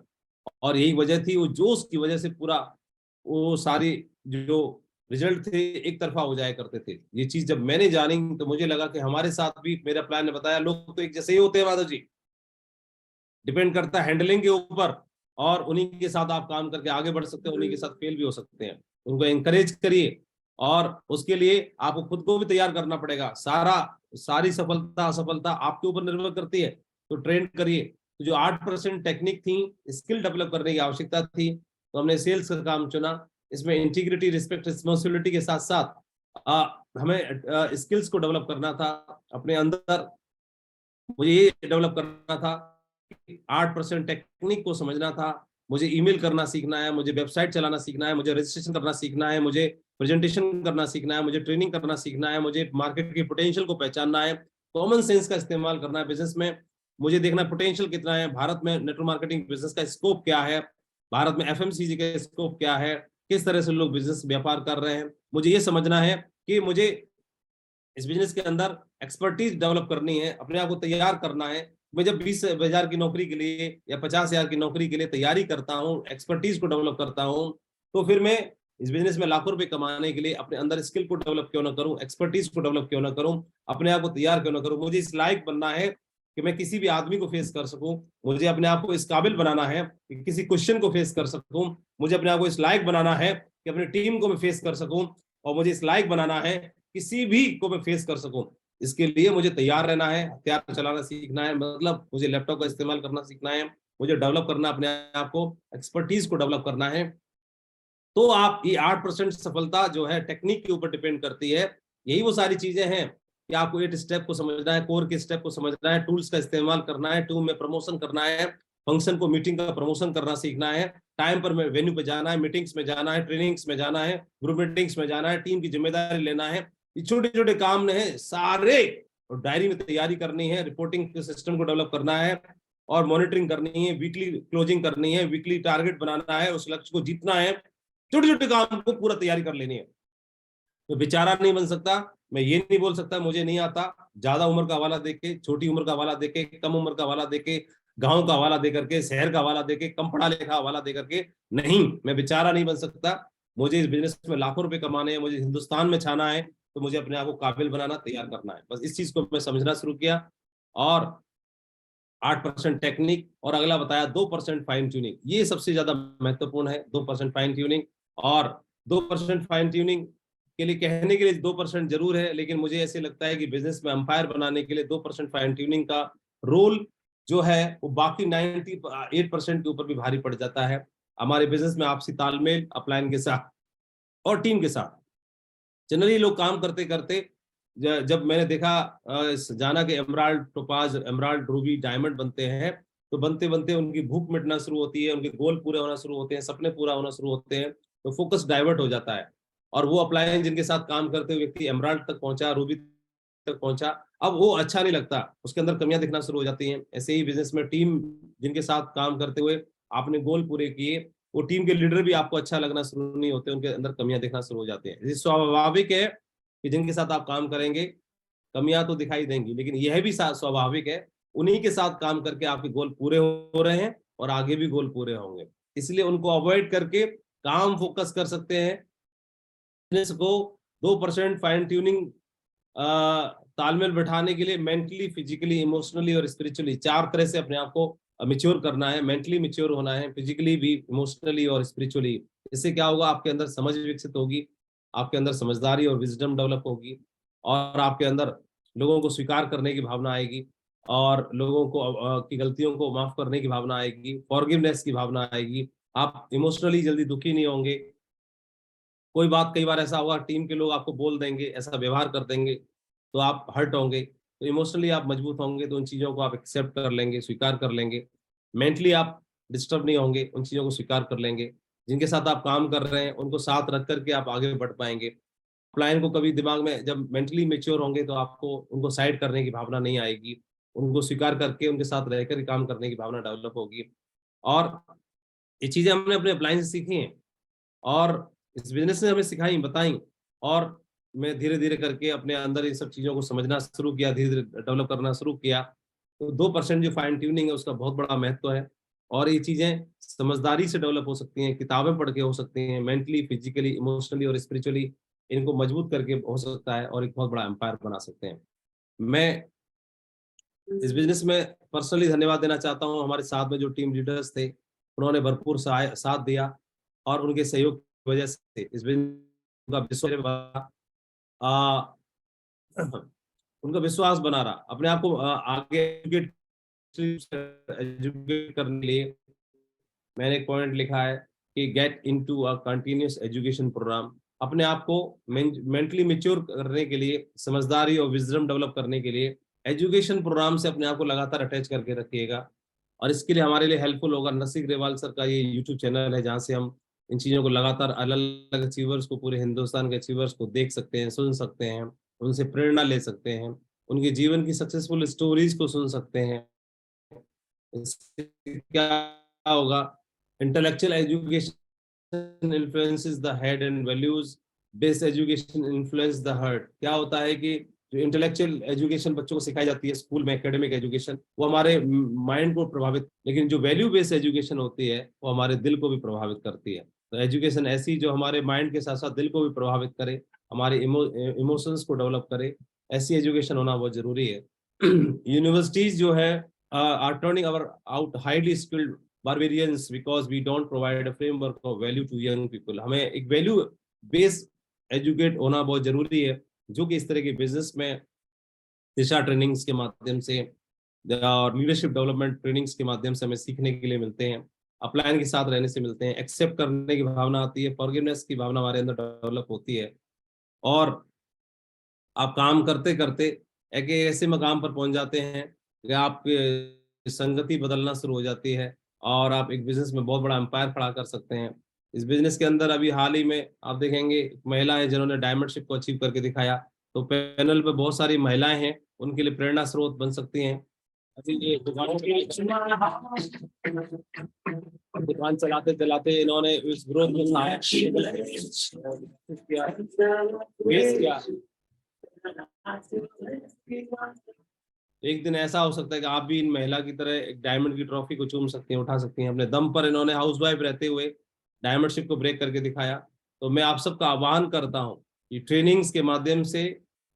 S3: और यही वजह थी, वो जोश की वजह से पूरा वो सारी जो रिजल्ट थे एक तरफा हो जाया करते थे। ये चीज जब मैंने जानी तो मुझे लगा कि हमारे साथ भी, मेरा प्लान ने बताया, लोग तो एक जैसे ही होते हैं माधव जी, डिपेंड करता है हैंडलिंग के ऊपर, और उन्हीं के साथ आप काम करके आगे बढ़ सकते हैं, उन्हीं के साथ फेल भी हो सकते हैं। उनको एनकरेज करिए, और उसके लिए आपको खुद को भी तैयार करना पड़ेगा। सारी सफलता असफलता आपके ऊपर निर्भर करती है, तो ट्रेन करिए। तो जो 8% टेक्निक थी, स्किल डेवलप करने की आवश्यकता थी, तो हमने सेल्स का काम चुना। इसमें इंटीग्रिटी, रिस्पेक्ट, रिस्पॉन्सिबिलिटी के साथ साथ हमें स्किल्स को डेवलप करना था अपने अंदर। मुझे ये डेवलप करना था, 8% टेक्निक को समझना था, मुझे ईमेल करना सीखना है, मुझे वेबसाइट चलाना सीखना है, मुझे रजिस्ट्रेशन करना सीखना है, मुझे प्रेजेंटेशन करना सीखना है, मुझे ट्रेनिंग करना सीखना है, मुझे मार्केट की पोटेंशियल को पहचानना है, कॉमन सेंस का इस्तेमाल करना है बिजनेस में, मुझे देखना पोटेंशियल कितना है, भारत में नेटवर्क मार्केटिंग बिजनेस का स्कोप क्या है, भारत में एफएमसीजी का स्कोप क्या है, किस तरह से लोग बिजनेस व्यापार कर रहे हैं। मुझे ये समझना है कि मुझे इस बिजनेस के अंदर एक्सपर्टीज डेवलप करनी है, अपने आप को तैयार करना है। मैं जब 20,000 की नौकरी के लिए या 50,000 की नौकरी के लिए तैयारी करता हूँ, एक्सपर्टीज को डेवलप करता हूँ, तो फिर मैं इस बिजनेस में लाखों रुपए कमाने के लिए अपने अंदर स्किल को डेवलप क्यों ना करूं, एक्सपर्टीज को डेवलप क्यों ना करूं, अपने आप को तैयार क्यों ना करूं। मुझे इस लायक बनना है कि मैं किसी भी आदमी को फेस कर सकूं, मुझे अपने आप को इस काबिल बनाना है कि किसी क्वेश्चन को फेस कर सकूं, मुझे अपने आप को इस लायक बनाना है कि अपनी टीम को मैं फेस कर सकूं, और मुझे इस लायक बनाना है किसी भी को मैं फेस कर सकूं। इसके लिए मुझे तैयार रहना है, हथियार चलाना सीखना है, मतलब मुझे लैपटॉप का इस्तेमाल करना सीखना है, मुझे डेवलप करना, अपने आप को, एक्सपर्टीज को डेवलप करना है, तो आप ये 8% सफलता जो है टेक्निक के ऊपर डिपेंड करती है। यही वो सारी चीजें हैं कि आपको 8 स्टेप को समझना है, कोर के स्टेप को समझना है, टूल्स का इस्तेमाल करना है, टूल में प्रमोशन करना है, फंक्शन को, मीटिंग का प्रमोशन करना सीखना है, टाइम पर वेन्यू पे जाना है, मीटिंग्स में जाना है, ट्रेनिंग्स में जाना है, ग्रुप मीटिंग्स में जाना है, टीम की जिम्मेदारी लेना है। ये छोटे छोटे काम है सारे, और डायरी में तैयारी करनी है, रिपोर्टिंग सिस्टम को डेवलप करना है, और मॉनिटरिंग करनी है, वीकली क्लोजिंग करनी है, वीकली टारगेट बनाना है, उस लक्ष्य को जीतना है, छोटे छोटे काम को पूरा तैयारी कर लेनी है। तो बेचारा नहीं बन सकता। मैं ये नहीं बोल सकता मुझे नहीं आता, ज्यादा उम्र का हवाला देके, छोटी उम्र का हवाला देके, कम उम्र का हवाला देके, गांव का हवाला दे करके, शहर का हवाला देके, कम पढ़ा लिखा हवाला दे करके नहीं, मैं बेचारा नहीं बन सकता। मुझे इस बिजनेस में लाखों रुपए कमाने हैं, मुझे हिंदुस्तान में छाना है, तो मुझे अपने आप को काबिल बनाना, तैयार करना है। बस इस चीज को मैं समझना शुरू किया, और 8% टेक्निक, और अगला बताया 2% फाइन ट्यूनिंग। ये सबसे ज्यादा महत्वपूर्ण है, 2% फाइन ट्यूनिंग। और 2% फाइन ट्यूनिंग के लिए, कहने के लिए 2% जरूर है, लेकिन मुझे ऐसे लगता है कि बिजनेस में अंपायर बनाने के लिए 2% फाइन ट्यूनिंग का रोल जो है वो बाकी 98% के ऊपर भी भारी पड़ जाता है। हमारे बिजनेस में आपसी तालमेल अपलाइन के साथ और टीम के साथ, जनरली लोग काम करते करते, जब मैंने देखा जाना के emerald, topaz, emerald, Ruby, diamond बनते हैं, तो बनते बनते उनकी भूख मिटना शुरू होती है, उनके गोल पूरे होना शुरू होते हैं, सपने पूरा होना शुरू होते हैं, तो फोकस डाइवर्ट हो जाता है। और वो अपलायन जिनके साथ काम करते हुए व्यक्ति एमराल्ड तक पहुंचा, रूबी तक पहुंचा, अब वो अच्छा नहीं लगता, उसके अंदर कमियां दिखना शुरू हो जाती हैं। ऐसे ही बिजनेस में टीम जिनके साथ काम करते हुए आपने गोल पूरे किए, वो टीम के लीडर भी आपको अच्छा लगना शुरू नहीं होते, उनके अंदर कमियां दिखना शुरू हो जाती हैं। स्वाभाविक है कि जिनके साथ आप काम करेंगे कमियां तो दिखाई देंगी, लेकिन यह भी स्वाभाविक है, उन्हीं के साथ काम करके आपके गोल पूरे हो रहे हैं और आगे भी गोल पूरे होंगे, इसलिए उनको अवॉइड करके काम फोकस कर सकते हैं। को 2% फाइन ट्यूनिंग, तालमेल बैठाने के लिए मेंटली, फिजिकली, इमोशनली और स्पिरिचुअली 4 तरह से अपने आप को मैच्योर करना है। मेंटली मैच्योर होना है, फिजिकली भी, इमोशनली और स्पिरिचुअली। इससे क्या होगा, आपके अंदर समझ विकसित होगी, आपके अंदर समझदारी और विजडम डेवलप होगी, और आपके अंदर लोगों को स्वीकार करने की भावना आएगी, और लोगों को की गलतियों को माफ करने की भावना आएगी, फॉरगिवनेस की भावना आएगी। आप इमोशनली जल्दी दुखी नहीं होंगे। कोई बात कई बार ऐसा होगा, टीम के लोग आपको बोल देंगे, ऐसा व्यवहार कर देंगे, तो आप हर्ट होंगे, तो इमोशनली आप मजबूत होंगे, तो उन चीज़ों को आप एक्सेप्ट कर लेंगे, स्वीकार कर लेंगे। मेंटली आप डिस्टर्ब नहीं होंगे, उन चीज़ों को स्वीकार कर लेंगे। जिनके साथ आप काम कर रहे हैं उनको साथ रख करके आप आगे बढ़ पाएंगे। क्लाइंट को कभी दिमाग में, जब मेंटली मेच्योर होंगे तो आपको उनको साइड करने की भावना नहीं आएगी, उनको स्वीकार करके उनके साथ रहकर ही काम करने की भावना डेवलप होगी। और ये चीज़ें हमने अपने अपलाइन से सीखी हैं, और इस बिजनेस ने हमें सिखाई, बताई, और मैं धीरे धीरे करके अपने अंदर इन सब चीज़ों को समझना शुरू किया, धीरे धीरे डेवलप करना शुरू किया। तो 2% जो फाइन ट्यूनिंग है उसका बहुत बड़ा महत्व है, और ये चीज़ें समझदारी से डेवलप हो सकती हैं, किताबें पढ़ के हो सकती हैं, मेंटली, फिजिकली, इमोशनली और स्पिरिचुअली इनको मजबूत करके हो सकता है, और एक बहुत बड़ा एम्पायर बना सकते हैं। मैं इस बिजनेस में पर्सनली धन्यवाद देना चाहता हूँ हमारे साथ में जो टीम लीडर्स थे, उन्होंने भरपूर साथ दिया, और उनके सहयोग की वजह से इस बिजनेस का विश्वास, उनका विश्वास बना रहा। अपने आप को आगे एजुकेट करने के लिए मैंने एक पॉइंट लिखा है कि get into a continuous education programme. अपने आप को मेंटली मैच्योर करने के लिए, समझदारी और विजडम डेवलप करने के लिए एजुकेशन प्रोग्राम से अपने आप को लगातार अटैच करके रखिएगा। और इसके लिए हमारे लिए हेल्पफुल होगा नरसिंह ग्रेवाल सर का ये यूट्यूब चैनल है, जहाँ से हम इन चीज़ों को लगातार अलग अलग अचीवर्स को, पूरे हिंदुस्तान के अचीवर्स को देख सकते हैं, सुन सकते हैं, उनसे प्रेरणा ले सकते हैं, उनके जीवन की सक्सेसफुल स्टोरीज को सुन सकते हैं। इससे क्या होगा, intellectual education influences the head and values based education influence the heart. क्या होता है कि जो इंटेलेक्चुअल एजुकेशन बच्चों को सिखाई जाती है स्कूल में, एकेडमिक एजुकेशन, वो हमारे माइंड को प्रभावित, लेकिन जो वैल्यू बेस्ड एजुकेशन होती है वो हमारे दिल को भी प्रभावित करती है। तो एजुकेशन ऐसी जो हमारे माइंड के साथ साथ दिल को भी प्रभावित करे, हमारे इमोशंस को डेवलप करे, ऐसी एजुकेशन होना बहुत जरूरी है। यूनिवर्सिटीज जो है are turning our out highly skilled barbarians because we don't provide a framework of value to young people। हमें एक वैल्यू बेस एजुकेट होना बहुत जरूरी है, जो कि इस तरह के बिजनेस में दिशा ट्रेनिंग्स के माध्यम से, और लीडरशिप डेवलपमेंट ट्रेनिंग्स के माध्यम से हमें सीखने के लिए मिलते हैं, अपलाइन के साथ रहने से मिलते हैं, एक्सेप्ट करने की भावना आती है, फॉरगिवनेस की भावना हमारे अंदर डेवलप होती है, और आप काम करते करते एक ऐसे मकाम पर पहुंच जाते हैं कि आपकी संगति बदलना शुरू हो जाती है और आप एक बिजनेस में बहुत बड़ा एम्पायर खड़ा कर सकते हैं। इस बिजनेस के अंदर अभी हाल ही में आप देखेंगे महिला है जिन्होंने डायमंडशिप को अचीव करके दिखाया, तो पैनल पे बहुत सारी महिलाएं हैं, उनके लिए प्रेरणा स्रोत बन सकती हैं। अभी ये दुकान चलाते चलाते इन्होंने इस ग्रोथ में एक दिन ऐसा हो सकता है कि आप भी इन महिला की तरह एक डायमंड की ट्रॉफी को चूम सकती हैं, उठा सकती हैं अपने दम पर। इन्होंने हाउसवाइफ रहते हुए डायमंडशिप को ब्रेक करके दिखाया। तो मैं आप सबका आह्वान करता हूं कि ट्रेनिंग्स के माध्यम से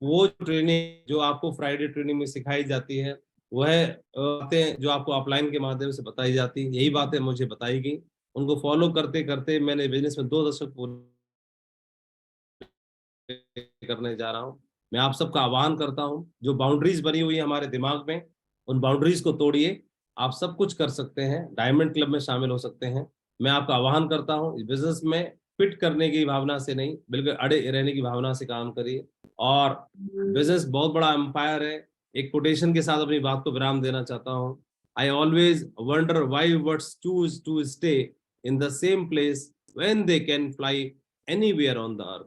S3: वो ट्रेनिंग जो आपको फ्राइडे ट्रेनिंग में सिखाई जाती है, वह बातें जो आपको ऑफलाइन के माध्यम से बताई जाती है, यही बातें मुझे बताई गई, उनको फॉलो करते करते मैंने बिजनेस में 2 दशक पूरे करने जा रहा हूं। मैं आप सबका आह्वान करता हूं, जो बाउंड्रीज बनी हुई है हमारे दिमाग में, उन बाउंड्रीज को तोड़िए। आप सब कुछ कर सकते हैं, डायमंड क्लब में शामिल हो सकते हैं। मैं आपका आह्वान करता हूं, इस बिजनेस में फिट करने की भावना से नहीं, बिल्कुल अड़े रहने की भावना से काम करिए। और बिजनेस बहुत बड़ा एम्पायर है। एक कोटेशन के साथ अपनी बात को विराम देना चाहता हूं। I always wonder why birds choose to stay in the same place when they can fly anywhere on the earth.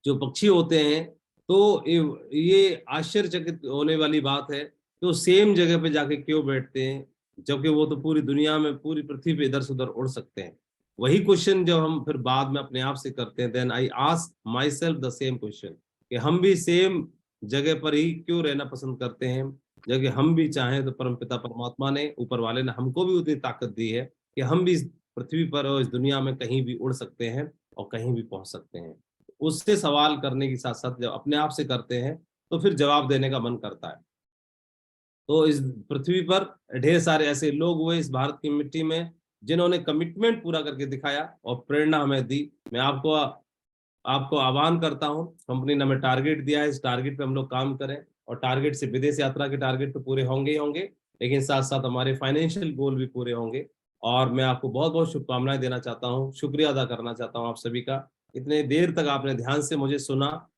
S3: जो पक्षी होते हैं, तो ये आश्चर्यचकित होने वाली बात है कि वो सेम जगह पे जाके क्यों बैठते हैं, जबकि वो तो पूरी दुनिया में, पूरी पृथ्वी पे इधर से उधर उड़ सकते हैं। वही क्वेश्चन जब हम फिर बाद में अपने आप से करते हैं, then I ask myself the same question कि हम भी सेम जगह पर ही क्यों रहना पसंद करते हैं, जबकि हम भी चाहें तो परमपिता परमात्मा ने, ऊपर वाले ने हमको भी उतनी ताकत दी है कि हम भी इस पृथ्वी पर और इस दुनिया में कहीं भी उड़ सकते हैं और कहीं भी पहुंच सकते हैं। उससे सवाल करने के साथ साथ जब अपने आप से करते हैं तो फिर जवाब देने का मन करता है। तो इस पृथ्वी पर ढेर सारे ऐसे लोग हुए इस भारत की मिट्टी में जिन्होंने कमिटमेंट पूरा करके दिखाया और प्रेरणा हमें दी। मैं आपको आपको आह्वान करता हूं, कंपनी ने हमें टारगेट दिया है, इस टारगेट पे हम लोग काम करें। और टारगेट से विदेश यात्रा के टारगेट तो पूरे होंगे ही होंगे, लेकिन साथ साथ हमारे फाइनेंशियल गोल भी पूरे होंगे। और मैं आपको बहुत बहुत शुभकामनाएं देना चाहता हूँ, शुक्रिया अदा करना चाहता हूँ आप सभी का। इतने देर तक आपने ध्यान से मुझे सुना,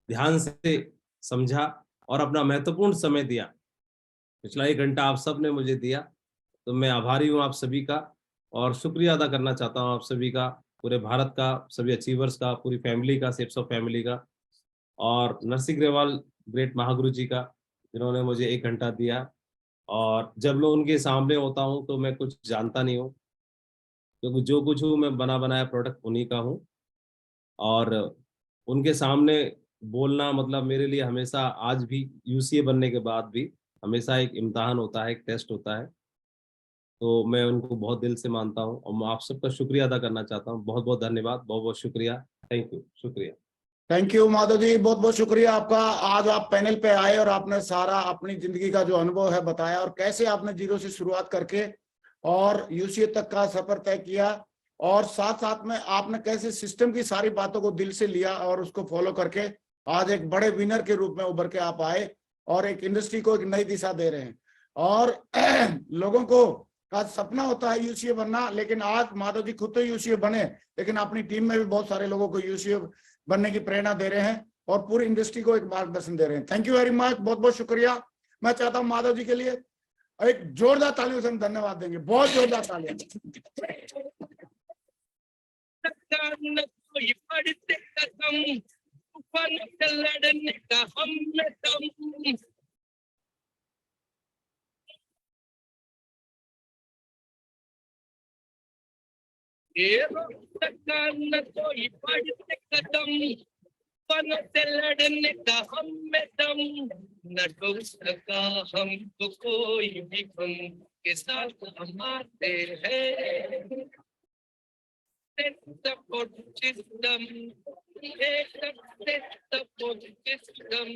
S3: ध्यान से समझा और अपना महत्वपूर्ण समय दिया। पिछला 1 घंटा आप सब ने मुझे दिया, तो मैं आभारी हूँ आप सभी का। और शुक्रिया अदा करना चाहता हूँ आप सभी का, पूरे भारत का, सभी अचीवर्स का, पूरी फैमिली का, सेप्स ऑफ फैमिली का, और नरसिंह अग्रवाल ग्रेट महागुरु जी का, जिन्होंने मुझे 1 घंटा दिया। और जब मैं उनके सामने होता हूँ तो मैं कुछ जानता नहीं हूँ, क्योंकि जो कुछ हूँ मैं बना बनाया प्रोडक्ट उन्हीं का हूँ। और उनके सामने बोलना मतलब मेरे लिए हमेशा, आज भी यूसीए बनने के बाद भी, हमेशा एक इम्तिहान होता है, एक टेस्ट होता है। तो मैं उनको बहुत दिल से मानता हूँ और मैं आप सबका शुक्रिया अदा करना चाहता हूँ। बहुत बहुत धन्यवाद, बहुत बहुत शुक्रिया, थैंक यू, शुक्रिया।
S2: थैंक यू माधव जी, बहुत बहुत शुक्रिया आपका। आज आप पैनल पे आए और आपने सारा अपनी जिंदगी का जो अनुभव है बताया, और कैसे आपने जीरो से शुरुआत करके और यूसीए तक का सफर तय किया, और साथ साथ में आपने कैसे सिस्टम की सारी बातों को दिल से लिया और उसको फॉलो करके आज एक बड़े विनर के रूप में उभर के आप आए और एक इंडस्ट्री को एक नई दिशा दे रहे हैं। और लोगों को का सपना होता है यूसीए बनना, लेकिन आज माधव जी खुद तो यूसीए बने, लेकिन अपनी टीम में भी बहुत सारे लोगों को यूसीए बनने की प्रेरणा दे रहे हैं और पूरी इंडस्ट्री को एक मार्गदर्शन दे रहे हैं। थैंक यू वेरी मच, बहुत बहुत शुक्रिया। मैं चाहता हूं माधव जी के लिए एक जोरदार तालियों से हम धन्यवाद देंगे, बहुत जोरदार तालियां।
S1: न कोई बढ़ते कदम, तूफान से लड़ने का हम में दम। ये रोक सका न कोई बढ़ते कदम, तूफान से लड़ने का हम में दम। न डूब सका हमको कोई भी, हम के साथ हमारे हैं। Support system, support system.